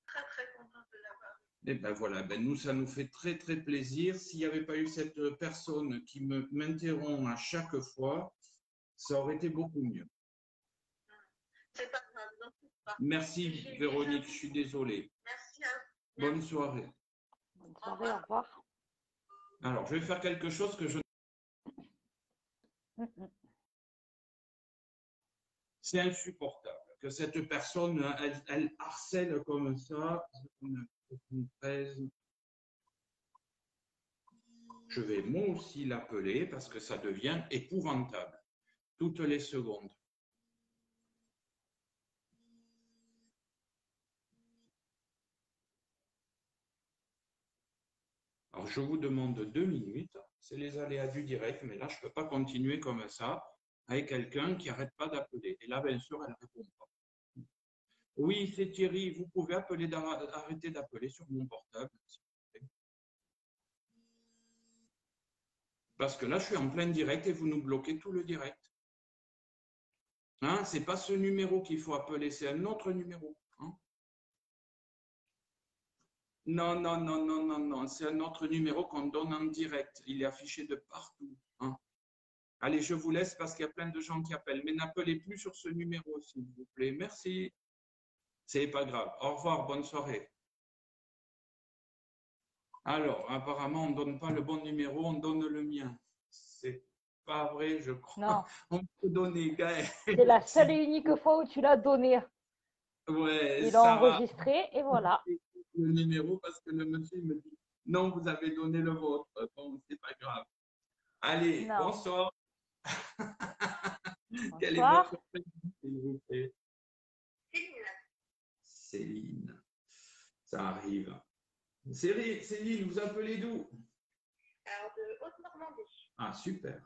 Très, très contente de l'avoir. Et ben voilà, ben nous, ça nous fait très très plaisir. S'il n'y avait pas eu cette personne qui m'interrompt à chaque fois, ça aurait été beaucoup mieux. C'est pas grave, non, pas. Merci Véronique, je suis désolé. Merci à vous. Bonne soirée. Bonne soirée, au revoir. Alors, je vais faire quelque chose que je... C'est insupportable. que cette personne, elle harcèle comme ça. 13. Je vais moi aussi l'appeler parce que ça devient épouvantable toutes les secondes. Alors, je vous demande 2 minutes. C'est les aléas du direct, mais là, je ne peux pas continuer comme ça avec quelqu'un qui n'arrête pas d'appeler. Et là, bien sûr, elle ne répond pas. Oui, c'est Thierry. Vous pouvez arrêter d'appeler sur mon portable. Parce que là, je suis en plein direct et vous nous bloquez tout le direct. Hein, ce n'est pas ce numéro qu'il faut appeler, c'est un autre numéro. Hein. Non, non, non, non, non, non. C'est un autre numéro qu'on donne en direct. Il est affiché de partout. Hein. Allez, je vous laisse parce qu'il y a plein de gens qui appellent. Mais n'appelez plus sur ce numéro, s'il vous plaît. Merci. C'est pas grave. Au revoir, bonne soirée. Alors, apparemment, on ne donne pas le bon numéro, on donne le mien. C'est pas vrai, je crois. Non. On peut donner, Gaël. C'est la seule et unique fois où tu l'as donné. Ouais, Ils l'ont Sarah. enregistré et voilà. Le numéro parce que le monsieur me dit non, vous avez donné le vôtre. Bon, c'est pas grave. Allez, Non. bonsoir. Quel est Bonsoir. votre prénom, s'il vous plaît? Céline. Céline. Ça arrive. Céline, vous appelez d'où? Alors, de Haute-Normandie. Ah, super.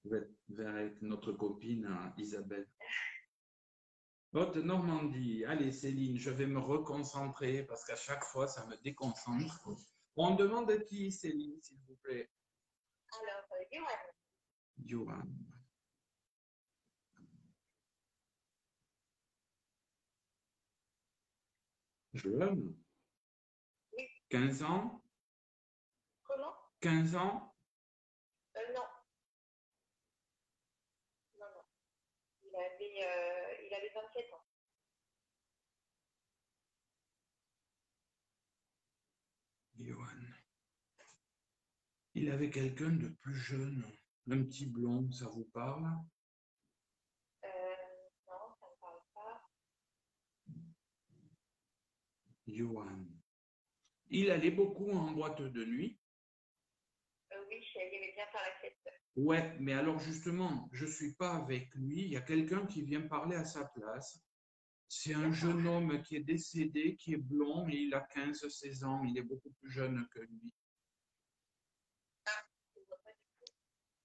Vous êtes avec notre copine Isabelle. Haute-Normandie. Allez, Céline, je vais me reconcentrer parce qu'à chaque fois, ça me déconcentre. On demande qui, Céline, s'il vous plaît? Alors, Yoann. Johan. Jeune. Oui. 15 ans? Comment? 15 ans? Non. Non, non. Il avait 27 ans. Johan. Il avait quelqu'un de plus jeune, un petit blond, ça vous parle? Non, ça ne me parle pas. Johan. Il allait beaucoup en boîte de nuit? Oui, il aimait bien faire la fête. Ouais, mais alors justement, je ne suis pas avec lui, il y a quelqu'un qui vient parler à sa place. C'est un jeune homme qui est décédé, qui est blond, et il a 15-16 ans, il est beaucoup plus jeune que lui.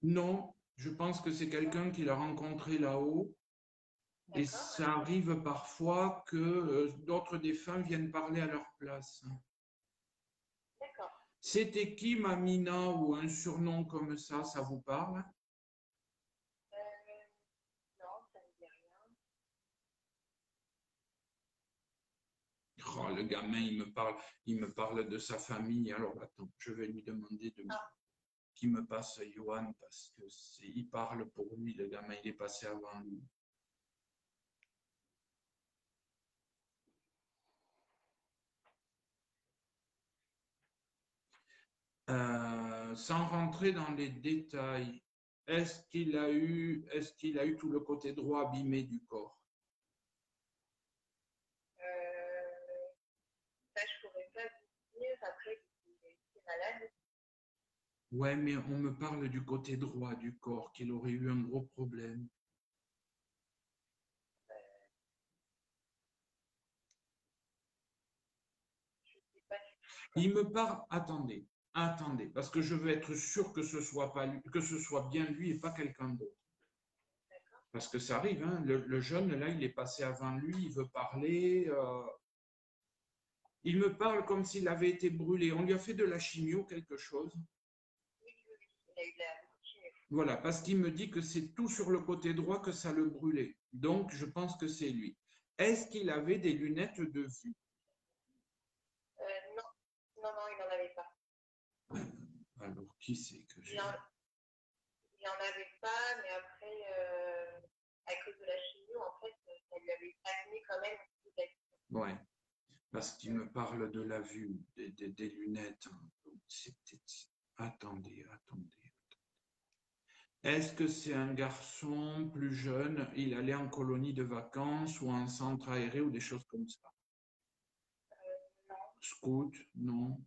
Non, je pense que c'est quelqu'un qu'il a rencontré là-haut. Et ça arrive parfois que d'autres défunts viennent parler à leur place. D'accord. C'était qui, Mamina, ou un surnom comme ça vous parle? Non, ça ne me dit rien. Oh, le gamin, il me parle de sa famille. Alors, attends, je vais lui demander qu'il me passe Johan parce que il parle pour lui, le gamin, il est passé avant lui. Sans rentrer dans les détails, est-ce qu'il a eu tout le côté droit abîmé du corps? Ça, je ne pourrais pas vous dire. Après, il était malade. Ouais, mais on me parle du côté droit du corps, qu'il aurait eu un gros problème. Je ne sais pas. Il me parle, attendez, parce que je veux être sûr que ce soit pas lui, que ce soit bien lui et pas quelqu'un d'autre. Parce que ça arrive, hein, le jeune, là, il est passé avant lui, il veut parler. Il me parle comme s'il avait été brûlé. On lui a fait de la chimio, quelque chose. Oui, il a eu de la chimio. Voilà, parce qu'il me dit que c'est tout sur le côté droit que ça le brûlait. Donc, je pense que c'est lui. Est-ce qu'il avait des lunettes de vue? Non, non, non, il n'en avait pas. Alors, qui c'est que j'ai? Il n'en avait pas, mais après, à cause de la chimio, en fait, ça lui avait abîmé quand même. Ouais, parce qu'il me parle de la vue, des lunettes. C'est peut-être... Attendez. Est-ce que c'est un garçon plus jeune? Il allait en colonie de vacances ou en centre aéré ou des choses comme ça? Non, Scout? Non,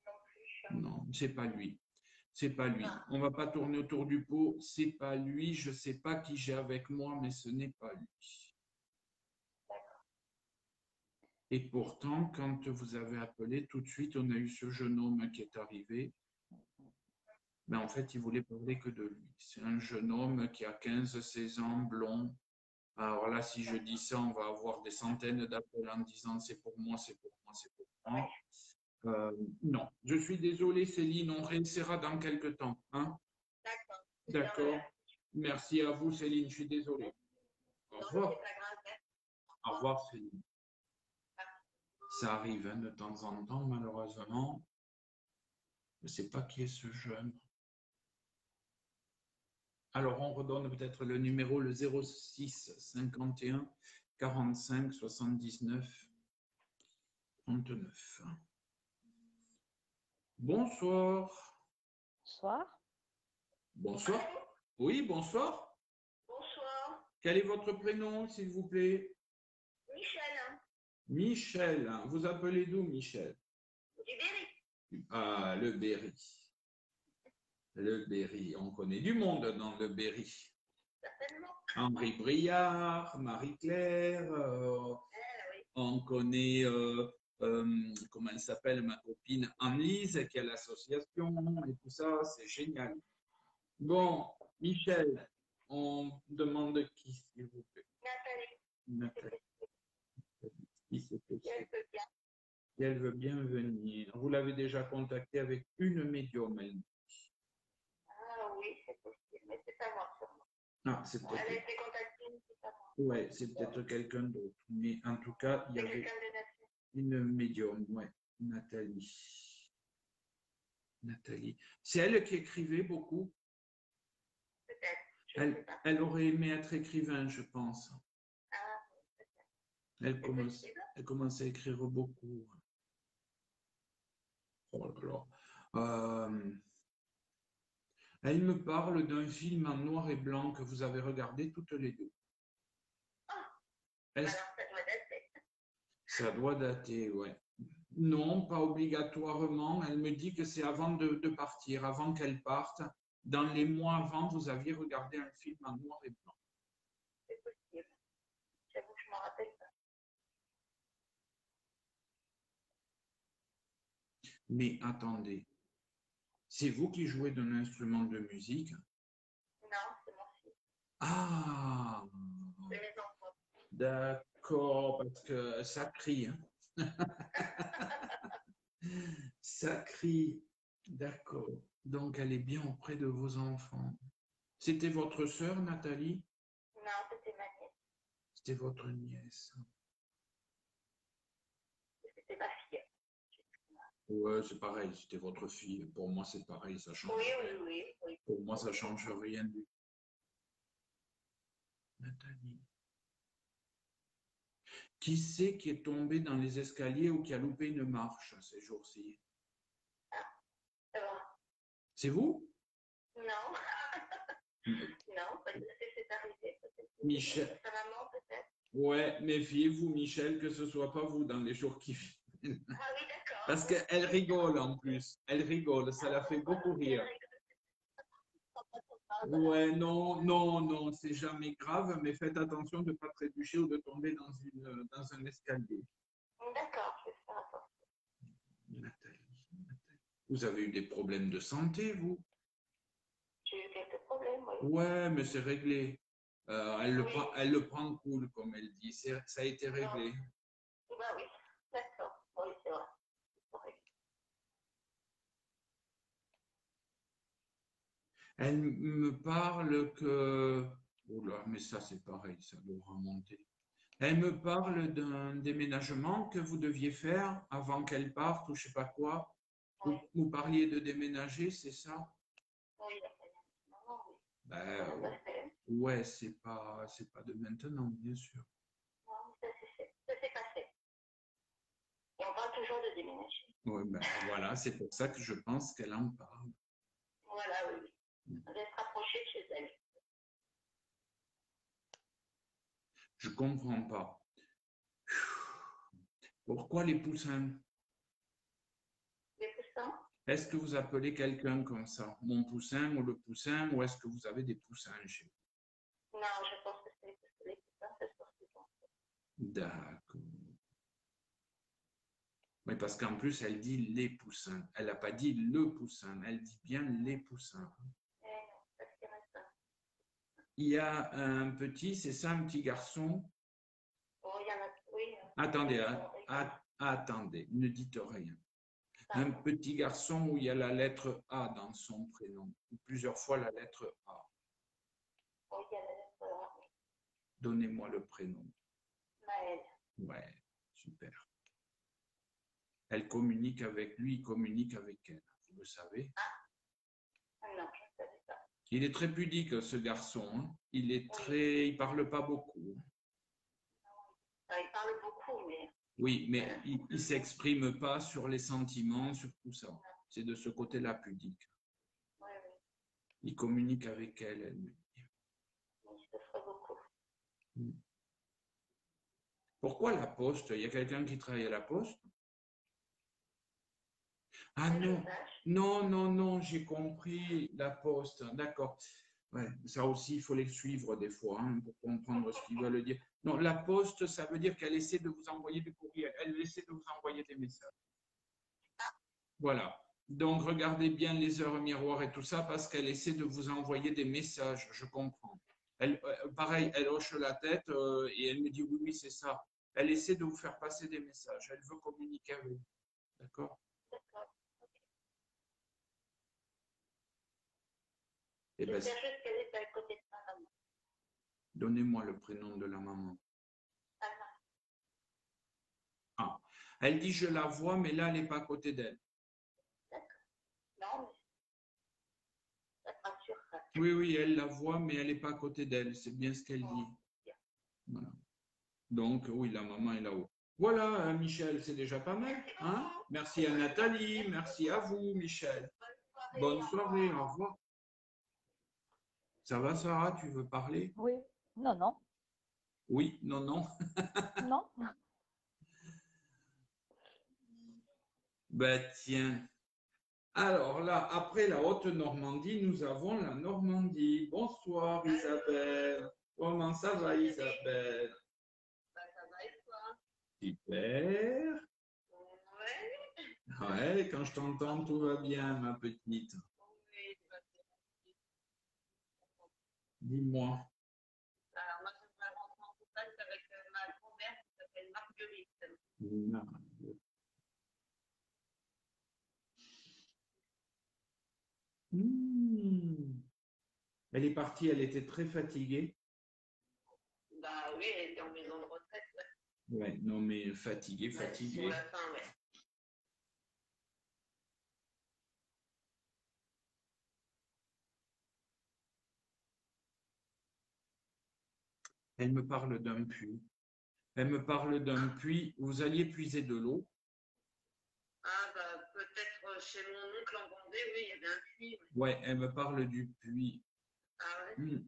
non plus. non, c'est pas lui. C'est pas lui. Ah, On va pas tourner autour du pot. C'est pas lui. Je sais pas qui j'ai avec moi, mais ce n'est pas lui. Et pourtant, quand vous avez appelé, tout de suite, on a eu ce jeune homme qui est arrivé. Mais en fait, il voulait parler que de lui. C'est un jeune homme qui a 15-16 ans, blond. Alors là, si je dis ça, on va avoir des centaines d'appels en disant c'est pour moi, c'est pour moi, c'est pour moi. Non, je suis désolé, Céline, on réessayera dans quelques temps. Hein? d'accord. D'accord. Merci à vous, Céline, je suis désolé. Au Non, revoir. c'est pas grave. Au revoir, Céline. Ça arrive hein, de temps en temps, malheureusement. Je ne sais pas qui est ce jeune. Alors, on redonne peut-être le numéro, le 06 51 45 79 39. Bonsoir. Bonsoir. Bonsoir. Oui, bonsoir. Bonsoir. Quel est votre prénom, s'il vous plaît? Michel, Michel. Vous appelez d'où, Michel? du Berry. Ah, le Berry. Le Berry. On connaît du monde dans le Berry. Certainement. Henri Briard, Marie-Claire, Oui. on connaît, comment elle s'appelle, ma copine Anne-Lise, qui a l'association et tout ça, c'est génial. Bon, Michel, on demande qui, s'il vous plaît? Nathalie. Nathalie. Qui c'est possible? Elle peut bien. Si elle veut bien venir. Vous l'avez déjà contactée avec une médium, elle. Ah oui, c'est possible, mais c'est pas moi sûrement. Ah, c'est Elle a peut-être. été contactée, mais c'est pas moi. Ouais, c'est peut-être quelqu'un d'autre. Mais en tout cas, il y C'est avait quelqu'un de nature. une médium, ouais, Nathalie. Nathalie. C'est elle qui écrivait beaucoup. Peut-être, je ne sais pas. Elle aurait aimé être écrivain, je pense. Ah, Elle c'est commence, possible. elle commence à écrire beaucoup. Oh là là. Elle me parle d'un film en noir et blanc que vous avez regardé toutes les deux. Ah, Est-ce alors ça doit dater. ça doit dater, ouais. Non, pas obligatoirement. Elle me dit que c'est avant de partir, avant qu'elle parte. Dans les mois avant, vous aviez regardé un film en noir et blanc. C'est possible. J'avoue que je ne m'en rappelle pas. Mais attendez, c'est vous qui jouez d'un instrument de musique? Non, c'est mon fils. Ah, C'est mes enfants. d'accord, parce que ça crie. Hein. Ça crie, d'accord. Donc, elle est bien auprès de vos enfants. C'était votre sœur, Nathalie? Non, c'était ma nièce. C'était votre nièce. C'était ma fille. Ouais, c'est pareil, c'était votre fille. Pour moi, c'est pareil, ça change Oui, rien. oui. Pour moi, ça change rien du tout. Nathalie. Qui c'est qui est tombé dans les escaliers ou qui a loupé une marche ces jours-ci? Ça va. C'est vous? Non. Non, parce que c'est arrivé. Michel. Sa maman, peut-être. Ouais, méfiez-vous, Michel, que ce ne soit pas vous dans les jours qui viennent. Ah oui, d'accord. Parce qu'elle rigole en plus. Elle rigole, ça la fait beaucoup rire. Ouais, non, c'est jamais grave, mais faites attention de ne pas trébucher ou de tomber dans un escalier. D'accord, je vais faire attention. Nathalie. Vous avez eu des problèmes de santé, vous? J'ai eu quelques problèmes, oui. Ouais, mais c'est réglé. Elle le prend cool, comme elle dit. Ça a été réglé. Bah oui, d'accord. Oui, c'est vrai. Elle me parle que... Oh là, mais ça c'est pareil, ça doit remonter. Elle me parle d'un déménagement que vous deviez faire avant qu'elle parte ou je sais pas quoi. Oui. Vous parliez de déménager, c'est ça? Oui, il y a pas longtemps, oui. Ben, ouais, c'est pas de maintenant, bien sûr. Non, mais ça s'est passé. Et on parle toujours de déménager. Ouais, ben, voilà, c'est pour ça que je pense qu'elle en parle. Voilà, oui. d'être approché de chez elle. Je comprends pas. Pourquoi les poussins? Les poussins? Est-ce que vous appelez quelqu'un comme ça? Mon poussin ou le poussin, ou est-ce que vous avez des poussins chez vous? Non, je pense que c'est les poussins, c'est ce que je pense. D'accord. Oui, parce qu'en plus, elle dit les poussins. Elle n'a pas dit le poussin, elle dit bien les poussins. Non, parce qu'il reste un. Il y a un petit, c'est ça, un petit garçon? Oh, il y en a, oui. Attendez, attendez, ne dites rien. Un Pardon. petit garçon où il y a la lettre A dans son prénom, ou plusieurs fois la lettre A. Oh, il y a la lettre A, oui. Donnez-moi le prénom. Maëlle. Ouais, super. Elle communique avec lui, il communique avec elle. Vous le savez? Ah non, je ne savais pas. Il est très pudique, ce garçon. Hein. Il parle pas beaucoup. Ah, il parle beaucoup, mais Oui, mais il ne s'exprime pas sur les sentiments, sur tout ça. C'est de ce côté-là pudique. oui, oui, Il communique avec elle, elle me dit. il souffre beaucoup. Pourquoi la poste? Il y a quelqu'un qui travaille à la poste? Ah Que je non, sache. non, j'ai compris, la poste, d'accord. Ouais, ça aussi, il faut les suivre des fois hein, pour comprendre ce qu'ils veulent dire. Non, la poste, ça veut dire qu'elle essaie de vous envoyer des courriers, elle essaie de vous envoyer des messages. Voilà. Donc, regardez bien les heures miroirs et tout ça parce qu'elle essaie de vous envoyer des messages, je comprends. Elle, pareil, elle hoche la tête et elle me dit oui, c'est ça. Elle essaie de vous faire passer des messages, elle veut communiquer avec vous. D'accord? D'accord. Eh ben, J'espère juste qu'elle est à côté de sa maman. donnez-moi le prénom de la maman. Anna. Ah, elle dit je la vois, mais là, elle n'est pas à côté d'elle. D'accord. Non, mais ça te rassurera. Oui, elle la voit, mais elle n'est pas à côté d'elle. C'est bien ce qu'elle dit. Voilà. Donc, oui, la maman est là-haut. Voilà, Michel, c'est déjà pas mal. Hein? Merci à Nathalie, merci à vous, Michel. Bonne soirée, au revoir. Ça va, Sarah, tu veux parler? Oui. Non, non. Oui, non. Non. Ben tiens. Alors là, après la Haute-Normandie, nous avons la Normandie. Bonsoir, Isabelle. Comment ça va, Isabelle? Bah, ça va et toi? Super. Ouais. Ouais, quand je t'entends, tout va bien, ma petite. Oui, tu vas bien. Dis-moi. Alors, moi, je vais rentrer en contact avec ma grand-mère qui s'appelle Marguerite. Non. Elle est partie, elle était très fatiguée. Bah oui, elle était en maison de retraite. Ouais. Ouais, non, mais fatiguée. Sur la fin, ouais. Elle me parle d'un puits. Vous alliez puiser de l'eau. Ah, bah peut-être chez mon oncle en Vendée, oui, il y avait un puits. Oui. Ouais, elle me parle du puits. Ah ouais?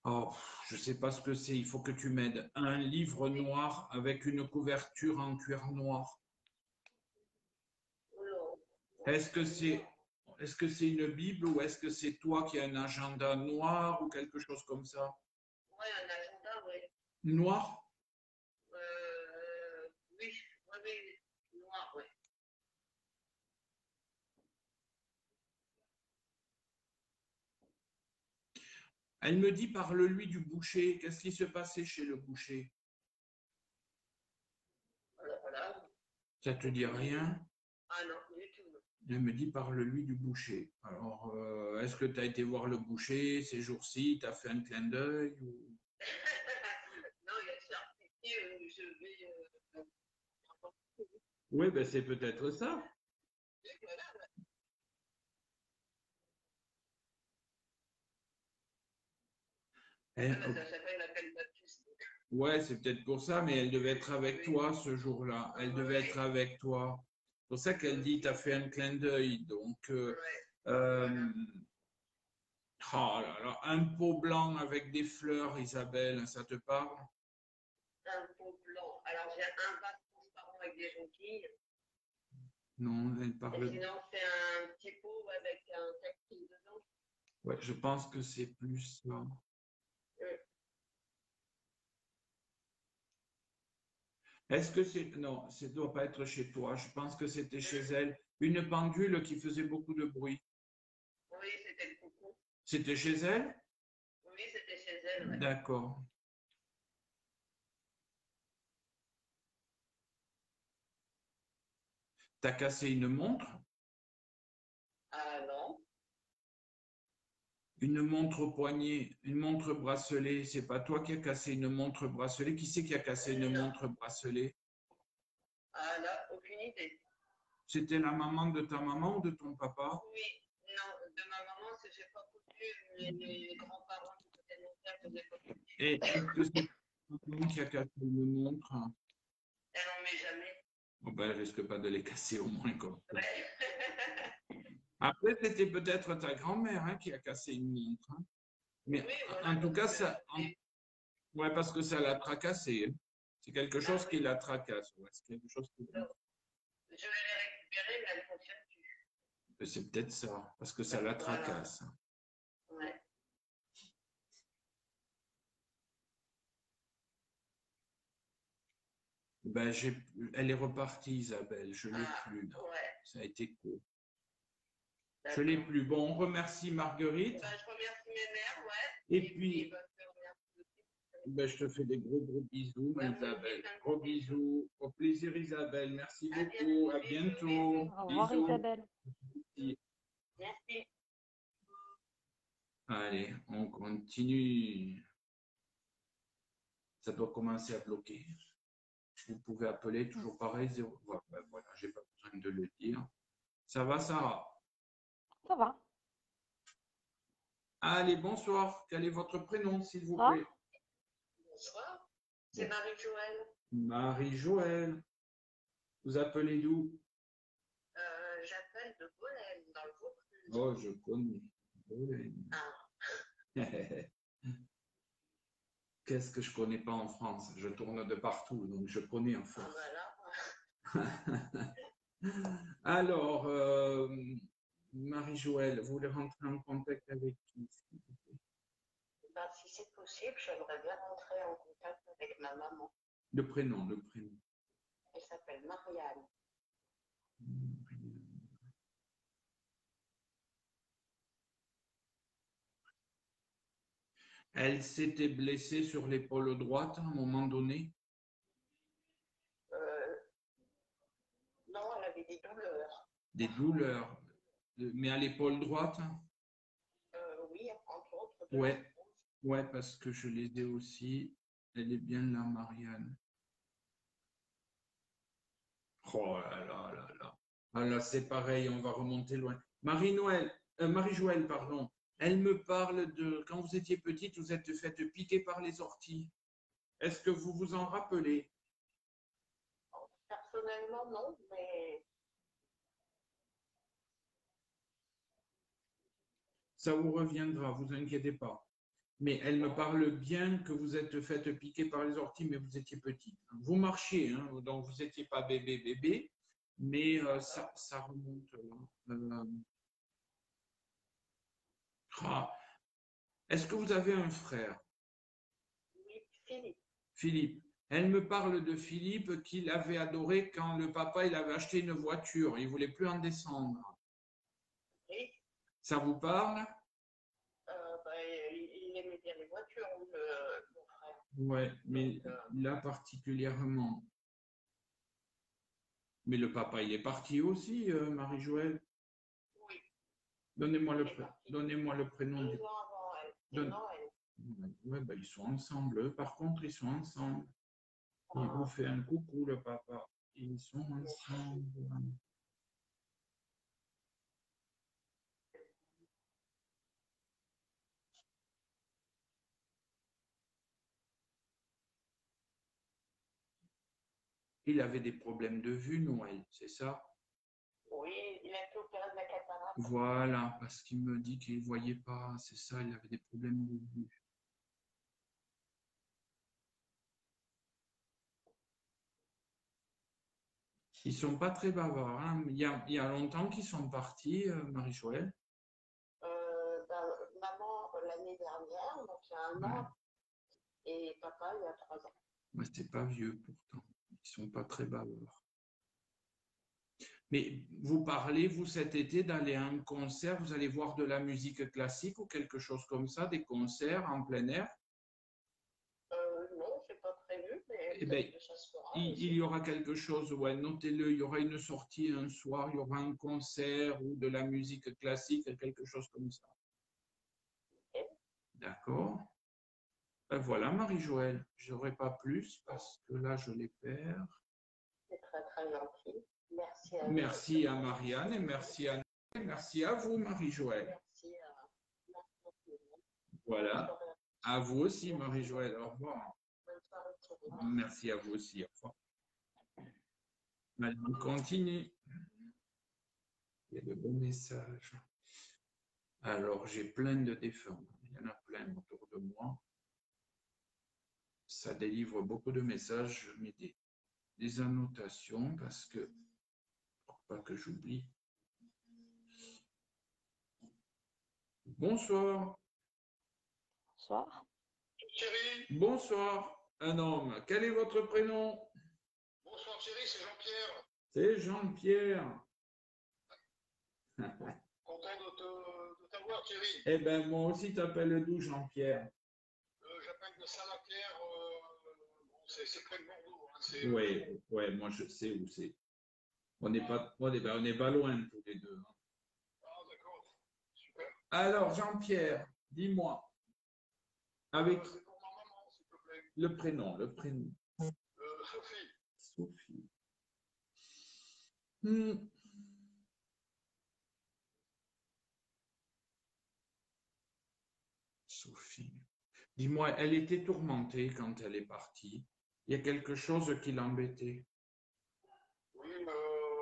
Oh, je ne sais pas ce que c'est, il faut que tu m'aides. Un livre noir avec une couverture en cuir noir. Non. Est-ce que c'est une Bible ou est-ce que c'est toi qui as un agenda noir ou quelque chose comme ça? Ouais, un agenda, oui. Noir? Oui, oui, noir, oui. Elle me dit parle-lui du boucher. Qu'est-ce qui se passait chez le boucher? Alors voilà. Ça te dit rien? Ah non, du tout. Elle me dit parle-lui du boucher. Alors, est-ce que tu as été voir le boucher ces jours-ci? Tu as fait un clin d'œil ou... Non, il y a certifié où je vais. Oui, ben c'est peut-être ça. Voilà. Elle- Ah, bah, ça s'appelle la peine baptiste. Ouais, c'est peut-être pour ça, mais elle devait être avec toi ce jour-là. Elle devait être avec toi. pour ça qu'elle dit, tu as fait un clin d'œil. Donc, Ouais. oh là là, un pot blanc avec des fleurs, Isabelle, ça te parle? Un pot blanc. Alors, j'ai un vase transparent avec des jonquilles. Non, elle Et parle. sinon, c'est un petit pot avec un cactus dedans. Ouais, je pense que c'est plus ça. Est-ce que c'est. Non, ça ne doit pas être chez toi. Je pense que c'était chez elle. Une pendule qui faisait beaucoup de bruit. Oui, c'était le coucou. C'était chez elle? Oui, c'était chez elle. Ouais. D'accord. T'as cassé une montre? Ah non. Une montre au poignet, une montre bracelet. C'est pas toi qui as cassé une montre bracelet. Qui c'est qui a cassé une Non. montre bracelet? Ah là, aucune idée. C'était la maman de ta maman ou de ton papa? Oui, non, de ma maman, c'est j'ai pas connu, mais les grands-parents du côté de mon père faisaient pas connu. Et est-ce que c'est ta maman qui a cassé une montre? Elle n'en met jamais. Bon, ben, elle risque pas de les casser au moins comme ça. Ouais. Après, c'était peut-être ta grand-mère hein, qui a cassé une montre. Hein. Mais Oui, voilà, en tout cas, parce que ça, ouais, parce que ça l'a tracassé. Hein. C'est quelque chose qui la tracasse. Ouais, c'est quelque chose qui... je vais les récupérer, mais elles ne fonctionnent plus. C'est peut-être ça, parce que ça la Voilà. tracasse. Ouais. Ben, elle est repartie, Isabelle. Je ne l'ai Ah, plus. Là. ouais. Ça a été court. Je D'accord. ne l'ai plus. Bon, on remercie Marguerite. Ben, je remercie mes mères, ouais. Et puis, ben, je te remercie aussi. ben, je te fais des gros, gros bisous, Ouais, moi aussi, Isabelle. plein de Gros gros bisous. bisous. Au plaisir, Isabelle. Merci À beaucoup. À bientôt, bisous, bientôt. bisous. Au revoir, Bisous. Isabelle. Merci. Allez, on continue. Ça doit commencer à bloquer. Vous pouvez appeler toujours pareil. 0... Voilà, j'ai pas besoin de le dire. Ça va, Sarah? Ça va. Allez, bonsoir. Quel est votre prénom, s'il vous Ah. plaît? Bonsoir. C'est Marie-Joëlle. Marie-Joëlle. Vous appelez d'où? J'appelle de Bolène, dans le Vaucluse. Oh, je connais. Ah. Qu'est-ce que je connais pas en France? Je tourne de partout, donc je connais en Ah, France. voilà. Alors, Marie-Joëlle, vous voulez rentrer en contact avec qui? Ben, si c'est possible, j'aimerais bien rentrer en contact avec ma maman. Le prénom, le prénom. Elle s'appelle Marianne. Elle s'était blessée sur l'épaule droite à un moment donné? Non, elle avait des douleurs. Des douleurs. Mais à l'épaule droite? Oui, entre autres. Ouais. Ouais, parce que je les ai aussi. Elle est bien là, Marianne. Oh là là là là. Ah là, c'est pareil, on va remonter loin. Marie-Joëlle, pardon. Elle me parle de quand vous étiez petite, vous êtes faite piquer par les orties. Est-ce que vous vous en rappelez? Personnellement, non, mais Ça vous reviendra, vous inquiétez pas. Mais elle me parle bien que vous êtes faite piquer par les orties, mais vous étiez petite. Vous marchiez, hein, donc vous n'étiez pas bébé, mais ça remonte là. Est-ce que vous avez un frère? oui, Philippe. Philippe. Elle me parle de Philippe qu'il avait adoré quand le papa il avait acheté une voiture. Il ne voulait plus en descendre. Oui. Ça vous parle? Il aimait bien les voitures, mon frère. Oui, mais là particulièrement. Mais le papa, il est parti aussi, Marie-Joëlle? Oui. Donnez-moi le prénom. 2 ans avant elle. Ouais, ben, ils sont ensemble. Eux, par contre, ils sont ensemble. Il vous fait un coucou, le papa. Ils sont ensemble. Il avait des problèmes de vue, Noël, c'est ça? Oui, il a été opéré de la cataracte. Voilà, parce qu'il me dit qu'il ne voyait pas. C'est ça, il avait des problèmes de vue. Ils ne sont pas très bavards, hein. Il y a longtemps qu'ils sont partis, Marie-Joëlle. Maman, l'année dernière, donc il y a un Ouais. an, et papa, il y a 3 ans. Mais c'est pas vieux pourtant. Ils sont pas très bavards. Mais vous parlez, vous, cet été, d'aller à un concert, vous allez voir de la musique classique ou quelque chose comme ça, des concerts en plein air? Non, c'est pas prévu, mais Eh bien, peut-être que ça se fera. il y aura quelque chose, ouais, notez-le, il y aura une sortie un soir, il y aura un concert ou de la musique classique, quelque chose comme ça. D'accord? Ben voilà, Marie-Joëlle, je n'aurai pas plus parce que là, je les perds. C'est très, très gentil. Merci à vous. Merci à Marianne et merci à nous. Merci à vous, Marie-Joëlle. Merci à vous. Voilà. À vous aussi, Marie-Joëlle. Au revoir. Bonne soirée, Thierry. Merci à vous aussi. Au revoir. Maintenant, on continue. Il y a de beaux messages. Alors, j'ai plein de défunts. Il y en a plein autour de moi. Ça délivre beaucoup de messages. Je mets des annotations parce que, pour pas que j'oublie. Bonsoir. Bonsoir. Thierry, Bonsoir, un homme. Quel est votre prénom? bonsoir Thierry, c'est Jean-Pierre. C'est Jean-Pierre. Content de t'avoir Thierry. Eh bien, moi aussi, t'appelles d'où, Jean-Pierre? J'appelle de Saint-Lapierre, bon, c'est près de Bordeaux. Hein, Oui, ouais, moi je sais où c'est. On n'est pas, on est pas loin tous les deux. Hein. Ah d'accord, super. Alors, Jean-Pierre, dis-moi, avec C'est pour ma maman, s'il te plaît. le prénom, le prénom. Sophie. Sophie. Hmm. Sophie. Dis-moi, elle était tourmentée quand elle est partie. Il y a quelque chose qui l'embêtait. Oui,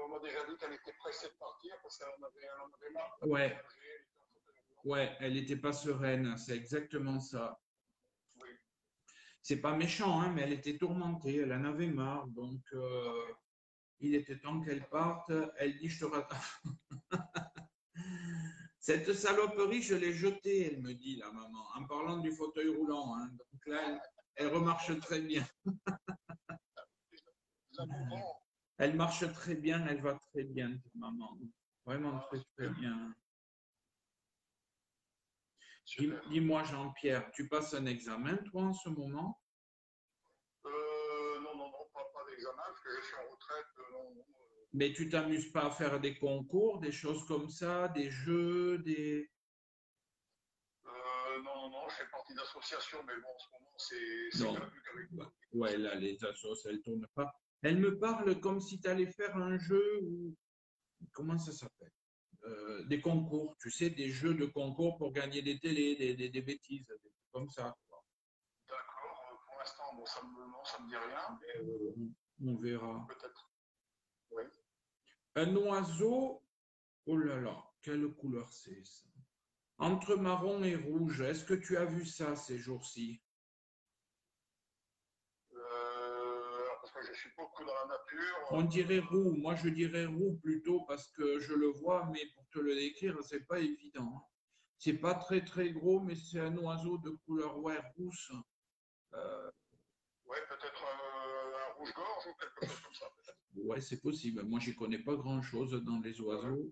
on m'a déjà dit qu'elle était pressée de partir parce qu'elle en avait marre. Ouais. Ouais, elle n'était pas sereine, c'est exactement ça. Oui. C'est pas méchant, hein, mais elle était tourmentée, elle en avait marre, donc il était temps qu'elle parte. Elle dit, je te rattrape. Cette saloperie, je l'ai jetée, elle me dit, la maman, en parlant du fauteuil roulant. Hein. Donc là, elle remarche très bien. Elle marche très bien, elle va très bien, ta maman. Vraiment très, très bien. Dis-moi, Jean-Pierre, tu passes un examen, toi, en ce moment? Non, pas d'examen, parce que je suis en retraite. Non. Mais tu t'amuses pas à faire des concours, des choses comme ça, des jeux, des… Non, je fais partie d'associations, mais bon, en ce moment, c'est Non. perdu qu'avec moi. Ouais, là, les associations, elles ne tournent pas. Elle me parle comme si tu allais faire un jeu ou… Comment ça s'appelle? Des concours, tu sais, des jeux de concours pour gagner des télés, des bêtises, des trucs comme ça. D'accord, pour l'instant, bon, ça me dit rien, mais On verra. peut-être. Oui. Un oiseau, oh là là, quelle couleur c'est ça? Entre marron et rouge, est-ce que tu as vu ça ces jours-ci? Parce que je suis beaucoup dans la nature. On dirait roux, moi je dirais roux plutôt parce que je le vois, mais pour te le décrire, c'est pas évident. C'est pas très très gros, mais c'est un oiseau de couleur rousse. Oui, peut-être un rouge-gorge ou quelque chose comme ça. Ouais, c'est possible. Moi, je connais pas grand-chose dans les oiseaux.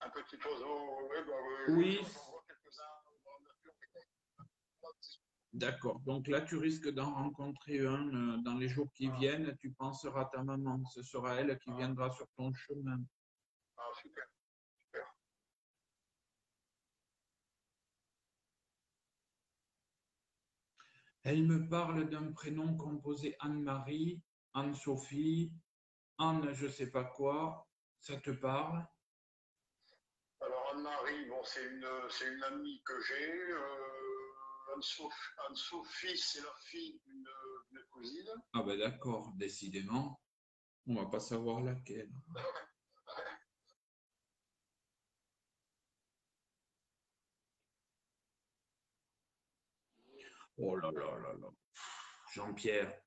Un petit oiseau, oui, Oui. J'en vois quelques-uns dans la nature. D'accord. Donc là, tu risques d'en rencontrer un dans les jours qui viennent. Tu penseras à ta maman. Ce sera elle qui viendra sur ton chemin. Ah, super. Elle me parle d'un prénom composé Anne-Marie, Anne-Sophie, Anne je sais pas quoi. Ça te parle? Alors Anne-Marie, bon, c'est une amie que j'ai. Anne-Sophie, c'est la fille d'une cousine. Ah ben d'accord, décidément. On va pas savoir laquelle. Oh là là là là. Jean-Pierre,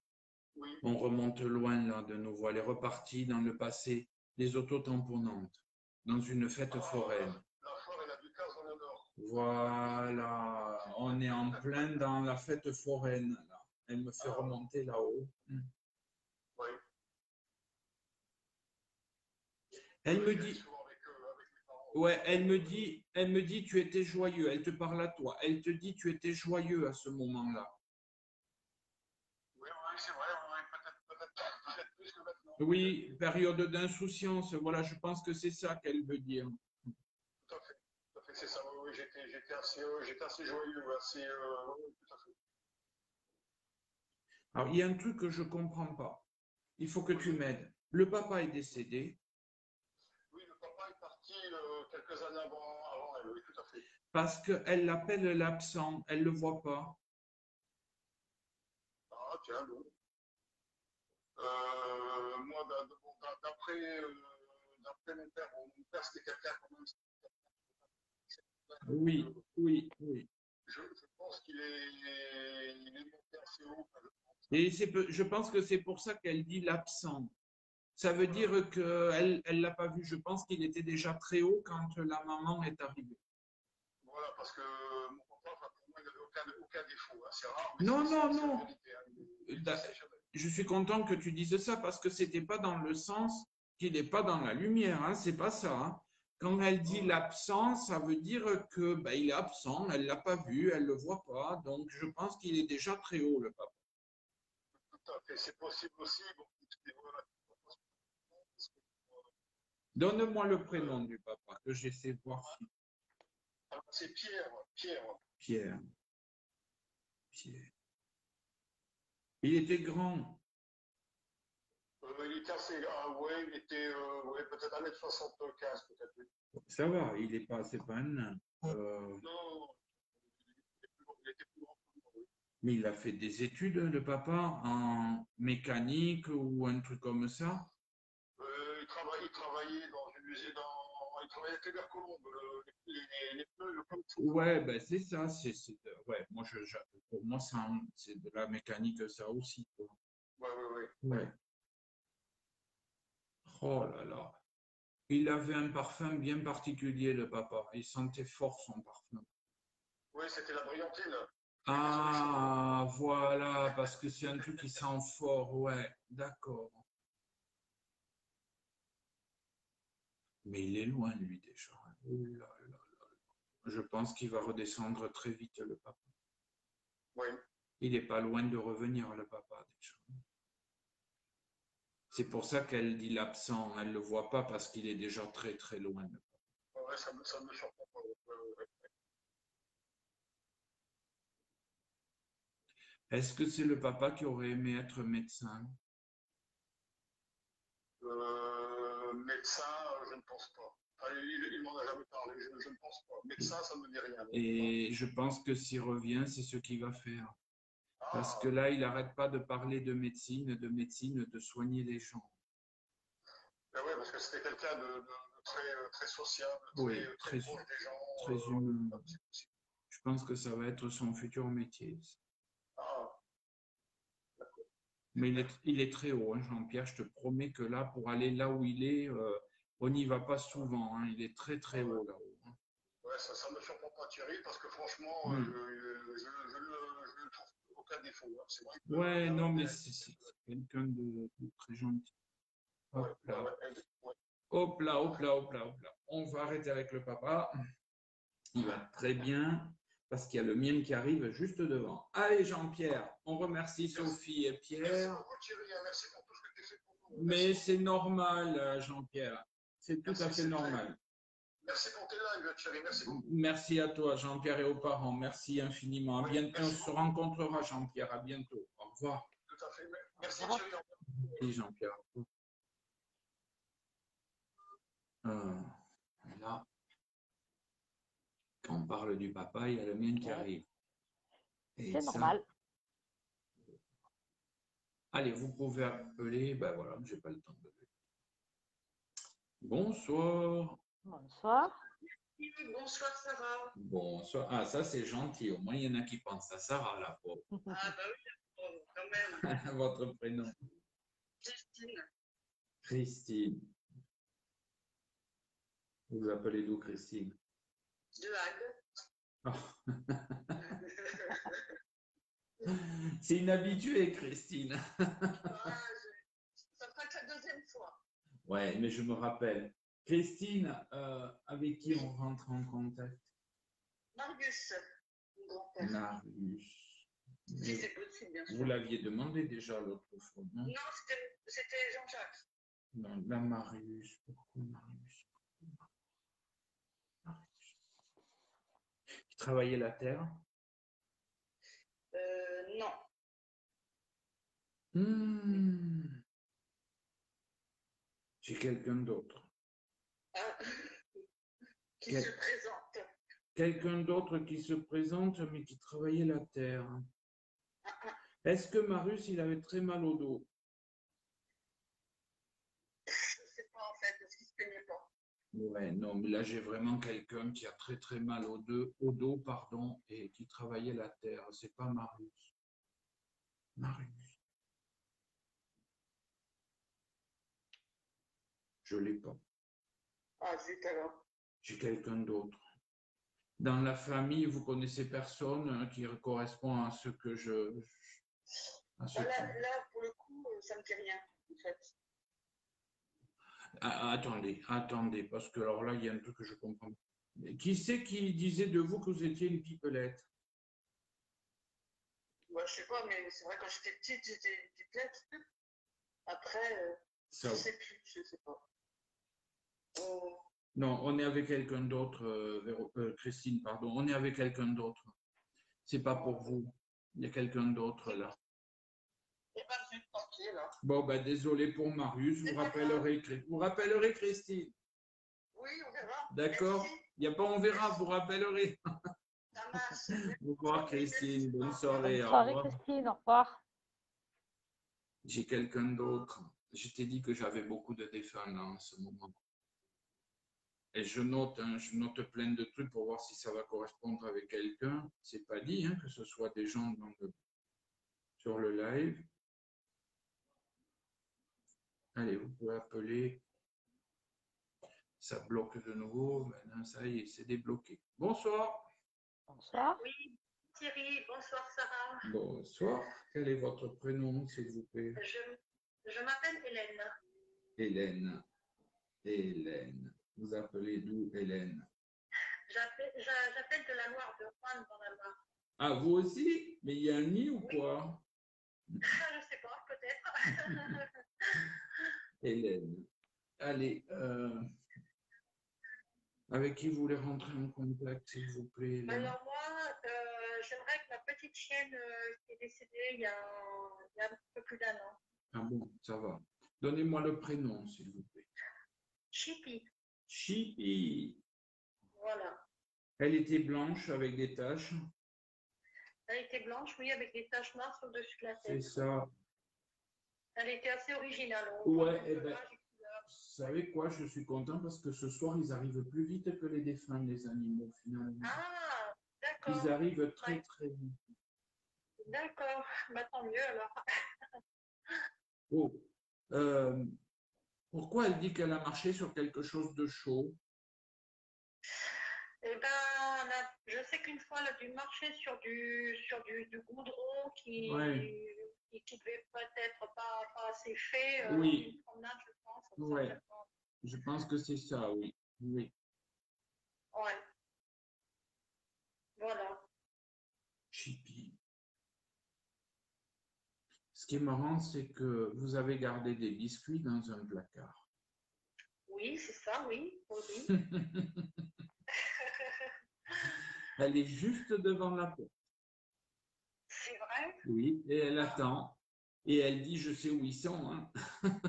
Oui. on remonte loin là de nouveau. Elle est repartie dans le passé, les autotamponnantes, dans une fête foraine. La foire, elle a du casse dans le nord. Voilà, on est en plein dans la fête foraine. Là. Elle me fait remonter là-haut. Oui. Elle me dit, Souvent avec les parents. ouais, elle me dit, tu étais joyeux. Elle te parle à toi. Elle te dit, tu étais joyeux à ce moment-là. Oui, oui, c'est vrai. Oui, peut-être plus que maintenant. Oui, période d'insouciance. Voilà, je pense que c'est ça qu'elle veut dire. Tout à fait. Tout à fait, c'est ça. Oui, oui, j'étais assez joyeux, assez. Oui, tout à fait. Alors, il y a un truc que je ne comprends pas. Il faut que tu m'aides. Le papa est décédé Oui, le papa est parti quelques années avant elle, oui, tout à fait. parce qu'elle l'appelle l'absent. Elle ne le voit pas. Ah, tiens, bon. Moi, d'après mon père, c'était quelqu'un quand même. Oui, oui, oui. Je pense qu'il est monté assez haut. Et je pense que c'est pour ça qu'elle dit l'absent. Ça veut dire qu'elle ne l'a pas vu. Je pense qu'il était déjà très haut quand la maman est arrivée. Voilà, parce que mon papa, enfin, pour moi, il n'avait aucun défaut. Hein. C'est rare, mais Non, c'est non, la non. vérité. Hein. Je suis content que tu dises ça parce que c'était pas dans le sens qu'il n'est pas dans la lumière. Hein, c'est pas ça. Hein. Quand elle dit l'absence, ça veut dire que il est absent. Elle l'a pas vu, elle le voit pas. Donc je pense qu'il est déjà très haut le papa. Tout à fait, c'est possible aussi. Bon, voilà. Donne-moi le prénom du papa que j'essaie de voir. Alors, c'est Pierre. Pierre. Pierre. Il était grand. Il était assez. Ah ouais, il était peut-être 1m75, peut-être. Ça va, il est pas, c'est pas un nain. Non, il était plus grand que moi, oui. Mais il a fait des études, le papa, en mécanique ou un truc comme ça. Il travaillait dans une usine, il travaillait avec les verres colombes, les pneus, le caoutchouc. Ouais, ben c'est ça. Ouais, moi, pour moi, c'est de la mécanique, ça aussi. Quoi. Ouais. Ouais. Oh là là. Il avait un parfum bien particulier, le papa. Il sentait fort son parfum. Oui, c'était la brillantine. Ah, voilà, parce que c'est un truc qui sent fort. Ouais, d'accord. Mais il est loin, lui, déjà. Oh là là là. Je pense qu'il va redescendre très vite, le papa. Oui. Il n'est pas loin de revenir, le papa, déjà. C'est pour ça qu'elle dit l'absent. Elle ne le voit pas parce qu'il est déjà très, très loin. Ouais, ça me surprend pas. Ouais. Est-ce que c'est le papa qui aurait aimé être médecin? Médecin, je ne pense pas. Enfin, il m'en a jamais parlé, je ne pense pas. Médecin, ça ne me dit rien. Et je pense que s'il revient, c'est ce qu'il va faire. Parce que Ah, là, il n'arrête pas de parler de médecine, de soigner les gens. ben ouais, parce que c'était quelqu'un de très sociable, Oui, très proche des gens. très humain. Je pense que ça va être son futur métier. Ah, Mais il est très haut, hein, Jean-Pierre. Je te promets que là, pour aller là où il est, on n'y va pas souvent. Hein. Il est très, très haut là-haut. Hein. ouais, ça ne me surprend pas, Thierry, parce que franchement, je ne trouve aucun défaut. Hein. C'est vrai que, Ouais, non, mais c'est quelqu'un de très gentil. Hop là. Ouais. Hop là, hop là, hop là, hop là. On va arrêter avec le papa. Il va très bien parce qu'il y a le mien qui arrive juste devant. Allez, Jean-Pierre, on remercie Sophie et Pierre. Merci beaucoup, Thierry. Merci pour tout ce que tu fais pour nous. Mais c'est normal, Jean-Pierre. C'est tout à fait normal. Merci pour tes lives, Thierry. Merci beaucoup. Merci à toi, Jean-Pierre, et aux parents. Merci infiniment. À bientôt. On se rencontrera, Jean-Pierre. À bientôt. Au revoir. Tout à fait. Merci, Thierry. Merci, Jean-Pierre. Là, quand on parle du papa, il y a le mien qui arrive. C'est normal. Allez, vous pouvez appeler. Ben voilà, j'ai pas le temps de. Bonsoir. Bonsoir. Bonsoir Sarah. Bonsoir. Ah, ça, c'est gentil. Au moins, il y en a qui pensent à Sarah, là, pauvre. Ah bah oui, quand même. Votre prénom. Christine. Christine. Vous vous appelez d'où, Christine? De Hague. Oh. C'est inhabitué, Christine. Ah, ça fera que la deuxième fois. Ouais, mais je me rappelle. Christine, avec qui on rentre en contact? Marius, mon grand-père. Marius. Si c'est possible, bien sûr. Vous l'aviez demandé déjà l'autre fois, non? Non, c'était Jean-Jacques. Non, la Marius. Pourquoi Marius? Marius. Qui travaillait la terre? Non. J'ai quelqu'un d'autre. Ah, qui Quel- se présente. Quelqu'un d'autre qui se présente, mais qui travaillait la terre. Ah, ah. Est-ce que Marius, il avait très mal au dos? Je ne sais pas en fait, parce qu'il ne se plaignait pas. Ouais, non, mais là, j'ai vraiment quelqu'un qui a très très mal au dos, pardon, et qui travaillait la terre. C'est pas Marius. Marius. Je l'ai pas. Ah, zut alors. J'ai quelqu'un d'autre. Dans la famille, vous connaissez personne qui correspond à ce que je... à ce Là, pour le coup, ça ne me dit rien, en fait. Attendez, parce que alors là, il y a un truc que je comprends. Qui c'est qui disait de vous que vous étiez une pipelette? Moi, je sais pas, mais c'est vrai, quand j'étais petite, j'étais une pipelette. Après, je Ça, ne sais plus, je ne sais pas. non, on est avec quelqu'un d'autre, Christine, pardon. On est avec quelqu'un d'autre. C'est pas pour vous. Il y a quelqu'un d'autre là. Eh ben, zut, tant pis, là. Bon, ben, désolé pour Marius. Vous rappellerez Christine. Oui, on verra. D'accord? Merci. Il n'y a pas on verra, vous rappellerez. Ça marche. Au revoir, Christine. Bonne soirée. Bonne Au soirée, revoir. Christine. Au revoir. J'ai quelqu'un d'autre. Je t'ai dit que j'avais beaucoup de défunts là, en ce moment. Et je note plein de trucs pour voir si ça va correspondre avec quelqu'un. C'est pas dit que ce soit des gens sur le live. Allez, vous pouvez appeler. Ça bloque de nouveau. Maintenant, ça y est, c'est débloqué. Bonsoir. Bonsoir. Oui, Thierry, bonsoir Sarah. Bonsoir. Quel est votre prénom, s'il vous plaît? Je m'appelle Hélène. Hélène. Hélène. Vous appelez d'où, Hélène? J'appelle de la Loire, de Rouen dans la Loire. Ah, vous aussi? Mais il y a un nid ou quoi? Je ne sais pas, peut-être. Hélène. Allez, avec qui vous voulez rentrer en contact, s'il vous plaît, Hélène? Alors moi, j'aimerais que ma petite chienne qui est décédée il y a un peu plus d'un an. Ah bon, ça va. Donnez-moi le prénom, s'il vous plaît. Chippy, Chippy. voilà. Elle était blanche avec des taches. Elle était blanche, oui, avec des taches noires sur le dessus de la C'est tête. ça. Elle était assez originale. Ouais, eh ben, vous savez quoi, je suis content parce que ce soir, ils arrivent plus vite que les défunts, les animaux, finalement. Ah, d'accord. Ils arrivent très, très vite. D'accord, bah, tant mieux alors. Oh. Pourquoi elle dit qu'elle a marché sur quelque chose de chaud? Eh ben, je sais qu'une fois, elle a dû marcher sur du goudron qui devait peut-être pas sécher. Oui. Une promenade, je pense. Ouais. Je pense que c'est ça, oui. Oui. Ouais. Voilà. Chippy. Ce qui est marrant, c'est que vous avez gardé des biscuits dans un placard. Oui, c'est ça, oui. Oui. Elle est juste devant la porte. C'est vrai? Oui, et elle attend. Et elle dit, je sais où ils sont. Hein. Ah,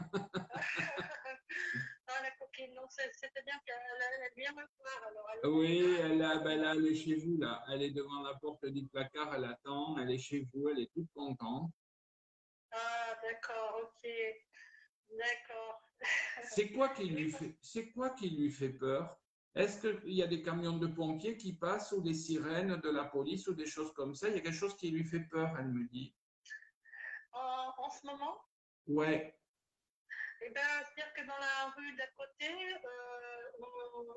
la coquine, non, c'est-à-dire qu'elle vient me voir. Alors Oui, elle est chez vous, là. Elle est devant la porte du placard, elle attend, elle est chez vous, elle est toute contente. Ah, d'accord, ok. D'accord. C'est quoi qui lui fait peur? Est-ce qu'il y a des camions de pompiers qui passent ou des sirènes de la police ou des choses comme ça? Il y a quelque chose qui lui fait peur, elle me dit. En ce moment, Ouais, eh ben, c'est-à-dire que dans la rue d'à côté,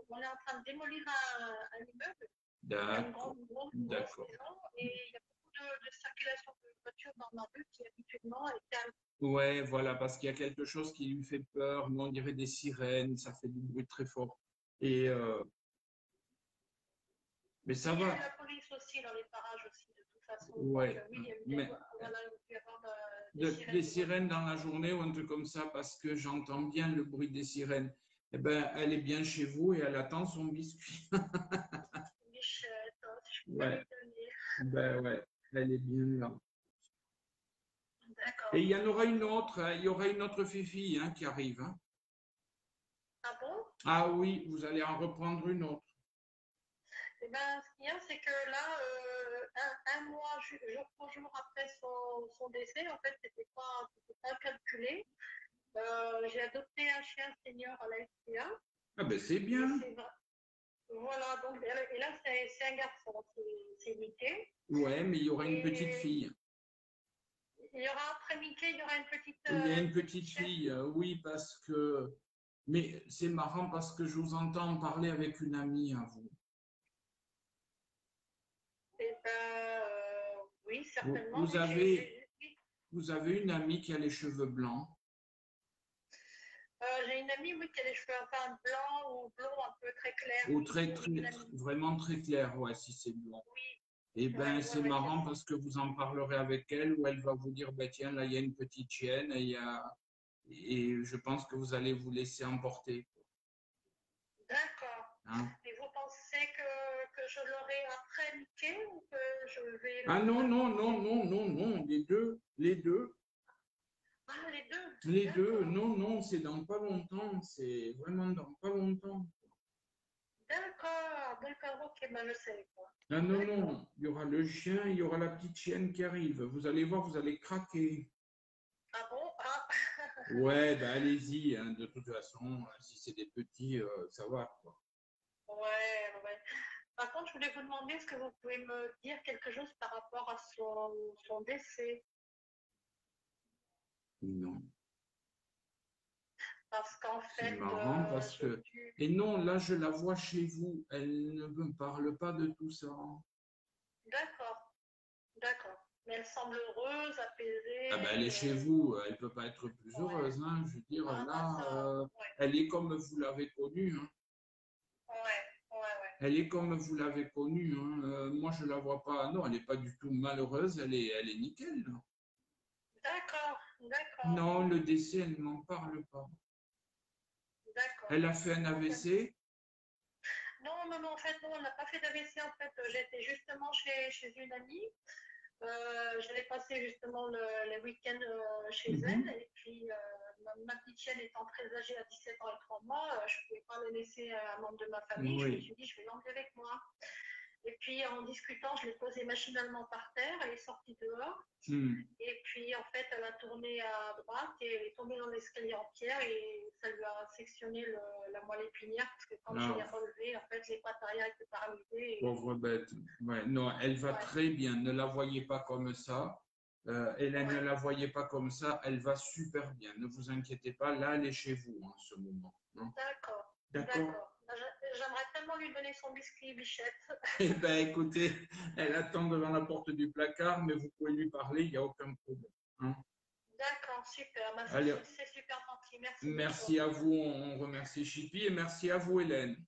on est en train de démolir un immeuble, une d'accord, grosse d'accord. maison, et il y a beaucoup de circulation de voitures dans la rue qui habituellement est calme. Ouais, voilà, parce qu'il y a quelque chose qui lui fait peur. Nous, on dirait des sirènes, ça fait du bruit très fort. Et, mais ça Il y a va. la police aussi dans les parages aussi, de toute façon. Ouais, Donc, oui, mais voilà, il peut y avoir des sirènes. des sirènes dans la journée ou un truc comme ça, parce que j'entends bien le bruit des sirènes. Eh ben, elle est bien chez vous et elle attend son biscuit. Michel, si je peux Ouais, lui donner. ben ouais, elle est bien là. D'accord. Et il y en aura une autre, hein, il y aura une autre Fifi hein, qui arrive. Hein. Ah bon? Ah oui, vous allez en reprendre une autre. Eh ben, ce qu'il y a, c'est que là, un mois, jour pour jour après son décès, en fait, c'était pas calculé. J'ai adopté un chien senior à la SPA. Ah ben c'est Et bien. c'est vrai. Voilà, donc, et là, c'est un garçon, c'est Mickey. Ouais, mais il y aura une petite Et fille. il y aura, après Mickey, il y aura une petite, Il y a une petite chienne. fille, oui, parce que... Mais c'est marrant parce que je vous entends parler avec une amie à vous. Eh ben, oui, Vous, certainement. vous avez, vous avez une amie qui a les cheveux blancs. J'ai une amie, oui, qui a les cheveux enfin blancs ou blonds un peu très clairs. Ou Oui, très, oui, une amie. vraiment très clair, ouais, si c'est blanc. Oui, Eh bien, ouais, c'est ouais, marrant parce que vous en parlerez avec elle ou elle va vous dire, ben, tiens, là, il y a une petite chienne et je pense que vous allez vous laisser emporter. d'accord. Hein. Et vous pensez que je l'aurai après Mickey ou que je vais Ah non, non, non, non, non, non, les deux, les deux. Ah, les deux. Les deux, D'accord. non, non, c'est dans pas longtemps, c'est vraiment dans pas longtemps. D'accord, d'accord, ok, ben je sais quoi. Ah non, D'accord. non, il y aura le chien, il y aura la petite chienne qui arrive. Vous allez voir, vous allez craquer. Ah bon? Ah. Ouais, ben allez-y, hein, de toute façon, si c'est des petits, ça va, quoi. Ouais, ouais. Par contre, je voulais vous demander, est-ce que vous pouvez me dire quelque chose par rapport à son décès? Non. Parce qu'en C'est fait, marrant parce j'ai que... dû... Et non, là, je la vois chez vous. Elle ne me parle pas de tout ça. D'accord, d'accord. Mais elle semble heureuse, apaisée. Ah ben, elle est chez vous. Elle ne peut pas être plus Ouais. heureuse. Hein. Je veux dire, Ah, bah là, ça, ouais, elle est comme vous l'avez connue. Hein. ouais, ouais. Elle est comme vous l'avez connue. Hein. Moi, je ne la vois pas. Non, elle n'est pas du tout malheureuse. Elle est nickel. Là. D'accord, d'accord, Non, le décès, elle ne m'en parle pas. d'accord. Elle a fait un AVC. Non, non, non, en fait, non, on n'a pas fait d'AVC. En fait, j'étais justement chez une amie. J'allais passer justement les week-ends chez elle. Et puis, ma petite chienne étant très âgée, à 17 ans et 3 mois, je ne pouvais pas la laisser à un membre de ma famille. Je me Oui. suis dit, je vais l'emmener avec moi. Et puis, en discutant, je l'ai posée machinalement par terre. Elle est sortie dehors. Et puis, en fait, elle a tourné à droite et elle est tombée dans l'escalier en pierre et ça lui a sectionné la moelle épinière parce que quand je l'ai relevée, en fait, les pattes arrière étaient paralysées. Pauvre bête. Ouais, non, elle va très bien. Ne la voyez pas comme ça. Hélène, ne la voyez pas comme ça. Elle va super bien. Ne vous inquiétez pas. Là, elle est chez vous en ce moment. Hein. D'accord. D'accord. J'aimerais tellement lui donner son biscuit, Bichette. Eh bien, écoutez, elle attend devant la porte du placard, mais vous pouvez lui parler, il n'y a aucun problème. Hein. D'accord, super. Bah, c'est super gentil. Merci. Merci à vous. On remercie Chippy et merci à vous, Hélène.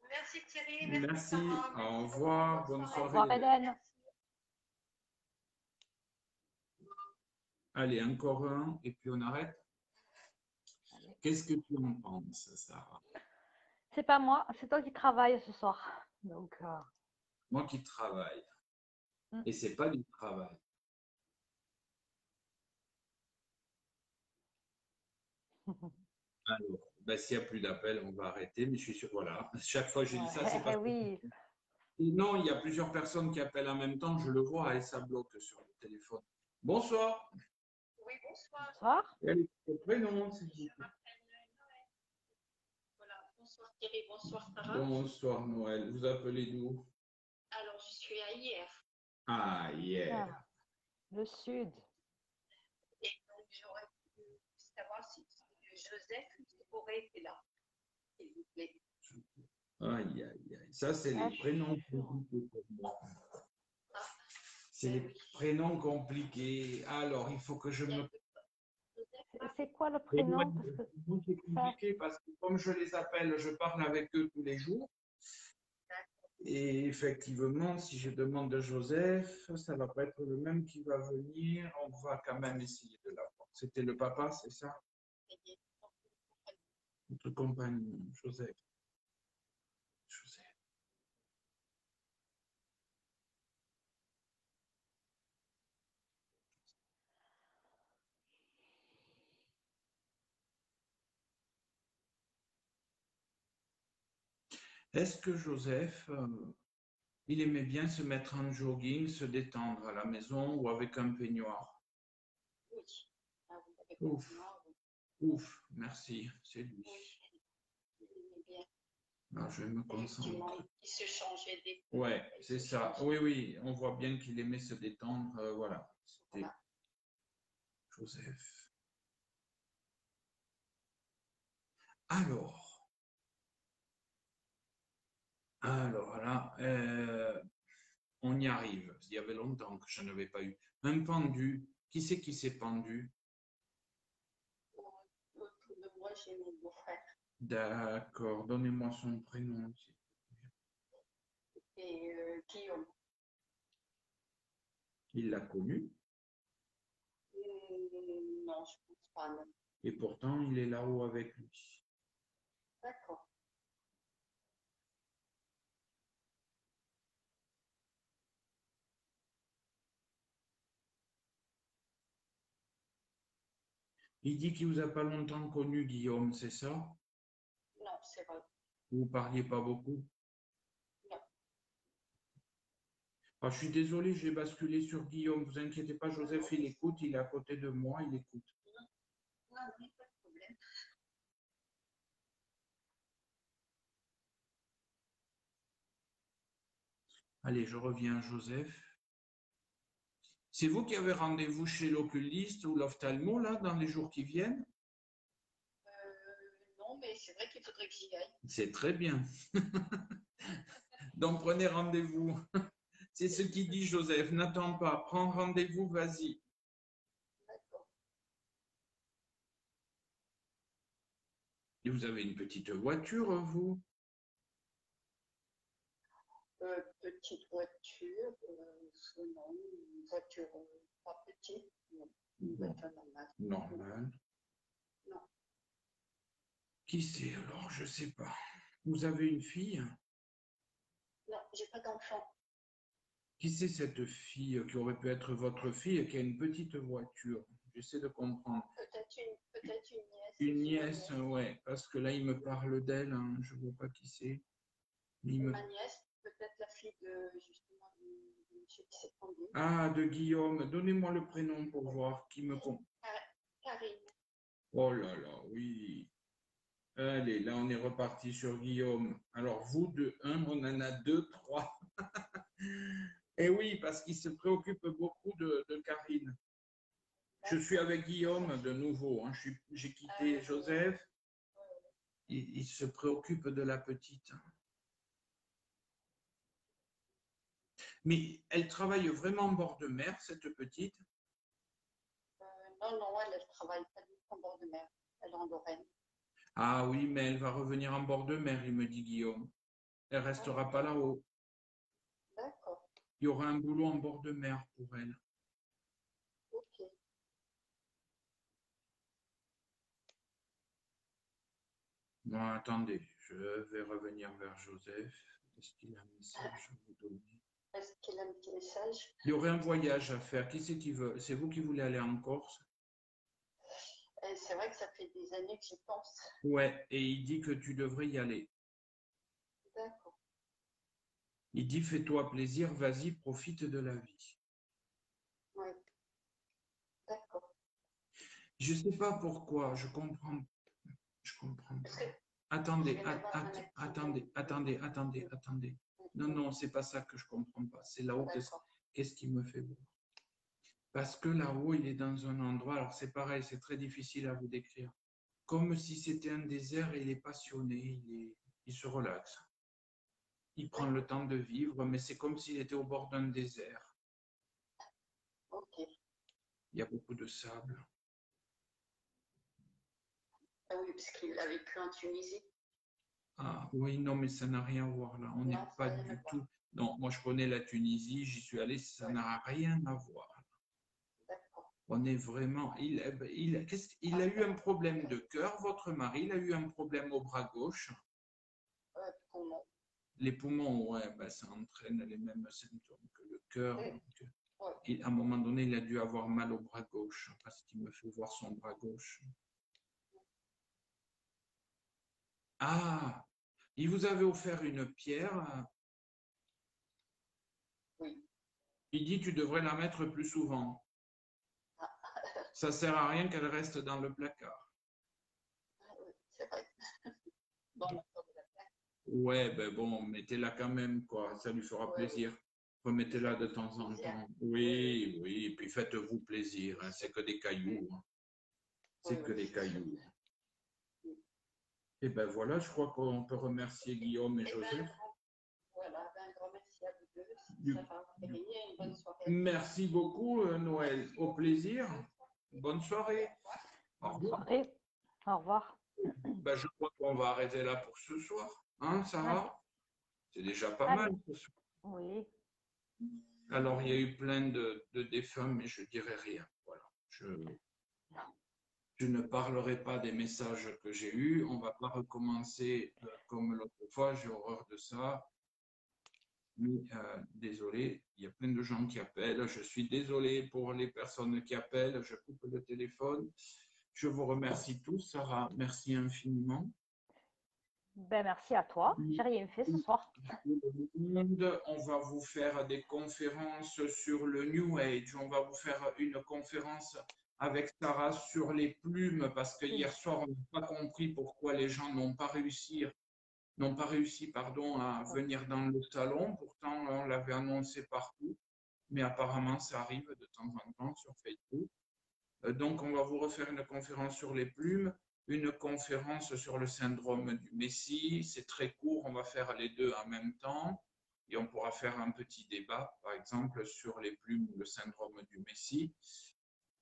Merci Thierry. Merci. Sarah. Au revoir. Bonne Au soirée. revoir, Hélène. Allez, encore un et puis on arrête. Qu'est-ce que tu en penses, Sarah? C'est pas moi, c'est toi qui travailles ce soir. Donc, Moi qui travaille. Et c'est pas du travail. Alors, ben, s'il n'y a plus d'appel, on va arrêter. Mais je suis sûr, voilà. Chaque fois que je dis ça, c'est parce oui. que... Non, il y a plusieurs personnes qui appellent en même temps. Je le vois et ça bloque sur le téléphone. Bonsoir. Oui, bonsoir. Bonsoir. Quel est votre prénom, s'il vous plaît? Voilà, bonsoir. Thierry, bonsoir Sarah. Bonsoir Noël. Vous appelez d'où? Alors, je suis à hier. Ah, hier. Ah, le sud. Et donc, j'aurais voulu savoir si Joseph aurait été là, s'il vous plaît. Aïe, aïe, aïe. Ça, c'est les prénoms compliqués pour moi. C'est les prénoms compliqués. Alors, il faut que je me... C'est quoi le prénom? Parce que C'est compliqué parce que comme je les appelle, je parle avec eux tous les jours. Et effectivement, si je demande de Joseph, ça ne va pas être le même qui va venir. On va quand même essayer de l'avoir. C'était le papa, c'est ça? Notre compagnon, Joseph. Joseph. Est-ce que Joseph, il aimait bien se mettre en jogging, se détendre à la maison ou avec un peignoir? Oui. Ouf, ouf, merci, c'est lui. Il aimait bien. Alors, je vais me concentrer. Il se changeait des... Ouais, c'est ça. Oui, oui, on voit bien qu'il aimait se détendre. Voilà, c'était Joseph. Alors là, on y arrive. Il y avait longtemps que je n'avais pas eu. Un pendu. Qui c'est qui s'est pendu? Autour de moi, j'ai mon beau-frère. D'accord, donnez-moi son prénom. Et Guillaume. Il l'a connu Non, je ne pense pas, non. et pourtant il est là-haut avec lui. D'accord. Il dit qu'il vous a pas longtemps connu, Guillaume, c'est ça? Non, c'est vrai. Vous parliez pas beaucoup? Non. Ah, je suis désolé, j'ai basculé sur Guillaume. Vous inquiétez pas, Joseph, il écoute, il est à côté de moi, il écoute. Non, pas de problème. Allez, je reviens, Joseph. C'est vous qui avez rendez-vous chez l'oculiste ou l'ophtalmo, là, dans les jours qui viennent? Non, mais c'est vrai qu'il faudrait que j'y aille. C'est très bien. Donc, prenez rendez-vous. C'est ce qu'il dit, Joseph. N'attends pas. Prends rendez-vous, vas-y. D'accord. Et vous avez une petite voiture, vous? Petite voiture, non, une voiture pas petite, non. Une voiture normale. Normal. Non. Qui c'est alors? Je ne sais pas. Vous avez une fille? Non, j'ai pas d'enfant. Qui c'est cette fille qui aurait pu être votre fille et qui a une petite voiture? J'essaie de comprendre. Peut-être une nièce. Une nièce, ouais, parce que là, il me parle d'elle, hein, je ne vois pas qui c'est. Ma nièce, peut-être la fille de, justement, de monsieur qui s'est pendu. Ah, de Guillaume. Donnez-moi le prénom pour voir qui me compte. Karine. Oh là là, oui. Allez, là, on est reparti sur Guillaume. Alors, vous, de 1, on en a 2, 3. Et oui, parce qu'il se préoccupe beaucoup de Karine. Je suis avec Guillaume de nouveau. Hein. J'ai quitté Joseph. Il se préoccupe de la petite. Mais elle travaille vraiment en bord de mer, cette petite? Non, elle ne travaille pas du tout en bord de mer. Elle est en Lorraine. Ah oui, mais elle va revenir en bord de mer, il me dit Guillaume. Elle ne restera pas là-haut. D'accord. Il y aura un boulot en bord de mer pour elle. Ok. Bon, attendez, je vais revenir vers Joseph. Est-ce qu'il a un message à vous donner? Est-ce qu'il a un petit message? Il y aurait un voyage à faire. Qui c'est qui veut? C'est vous qui voulez aller en Corse? C'est vrai que ça fait des années que j'y pense. Ouais, et il dit que tu devrais y aller. D'accord. Il dit fais-toi plaisir, vas-y, profite de la vie. Oui. D'accord. Je ne sais pas pourquoi, je comprends. Je comprends pas. attendez, attendez. Non, c'est pas ça que je comprends pas. C'est là-haut, qu'est-ce qui me fait voir? Parce que là-haut, il est dans un endroit, alors c'est pareil, c'est très difficile à vous décrire. Comme si c'était un désert, il est passionné, il se relaxe. Il prend le temps de vivre, mais c'est comme s'il était au bord d'un désert. Ok. Il y a beaucoup de sable. Ah oui, puisqu'il a vécu en Tunisie. Ah oui, non, mais ça n'a rien à voir là. On n'est pas du tout. Non, moi je connais la Tunisie, j'y suis allé, ça n'a rien à voir. On est vraiment. Il a eu un problème de cœur, votre mari, il a eu un problème au bras gauche. Poumons. Les poumons, ouais, ben, ça entraîne les mêmes symptômes que le cœur. Donc, à un moment donné, il a dû avoir mal au bras gauche, parce qu'il me fait voir son bras gauche. Ah, il vous avait offert une pierre. Oui. Il dit tu devrais la mettre plus souvent. Ça sert à rien qu'elle reste dans le placard. C'est vrai. Bon, Ouais, ben bon, mettez-la quand même, quoi. Ça lui fera plaisir. Remettez-la de temps en temps. Oui, oui, et puis faites-vous plaisir. Hein. C'est que des cailloux. Hein. C'est que des cailloux. Et ben voilà, je crois qu'on peut remercier Guillaume et Joseph. Voilà, un grand merci à vous deux. Ça va une bonne soirée. Merci beaucoup, Noël. Au plaisir. Bonne soirée. Bonne soirée. Au revoir. Ben, je crois qu'on va arrêter là pour ce soir. Hein, Sarah? C'est déjà pas Allez. mal ce soir. Oui. Alors, il y a eu plein de défunts, mais je ne dirai rien. Voilà. Je ne parlerai pas des messages que j'ai eus. On ne va pas recommencer comme l'autre fois. J'ai horreur de ça. Mais désolé, il y a plein de gens qui appellent. Je suis désolé pour les personnes qui appellent. Je coupe le téléphone. Je vous remercie tous. Sarah, merci infiniment. Ben, merci à toi. J'ai rien fait ce soir. On va vous faire des conférences sur le New Age. On va vous faire une conférence avec Sarah sur les plumes parce que hier soir, on n'a pas compris pourquoi les gens n'ont pas réussi, à venir dans le salon. Pourtant, on l'avait annoncé partout. Mais apparemment, ça arrive de temps en temps sur Facebook. Donc, on va vous refaire une conférence sur les plumes, une conférence sur le syndrome du Messie. C'est très court, on va faire les deux en même temps. Et on pourra faire un petit débat, par exemple, sur les plumes ou le syndrome du Messie.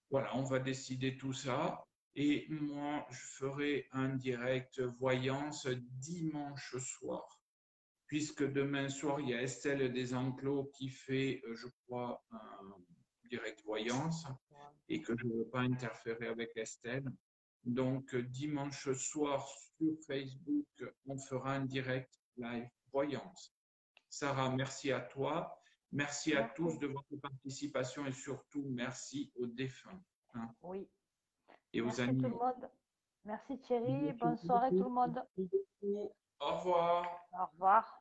Voilà, on va décider tout ça. Et moi, je ferai un direct voyance dimanche soir. Puisque demain soir, il y a Estelle Desenclos qui fait, je crois, un direct voyance et que je ne veux pas interférer avec Estelle. Donc, dimanche soir sur Facebook, on fera un direct live voyance. Sarah, merci à toi. Merci à tous de votre participation et surtout, merci aux défunts. Hein, oui. Et merci aux animaux. tout le monde. Merci Thierry. Bonne soirée tout le monde. Au revoir. Au revoir.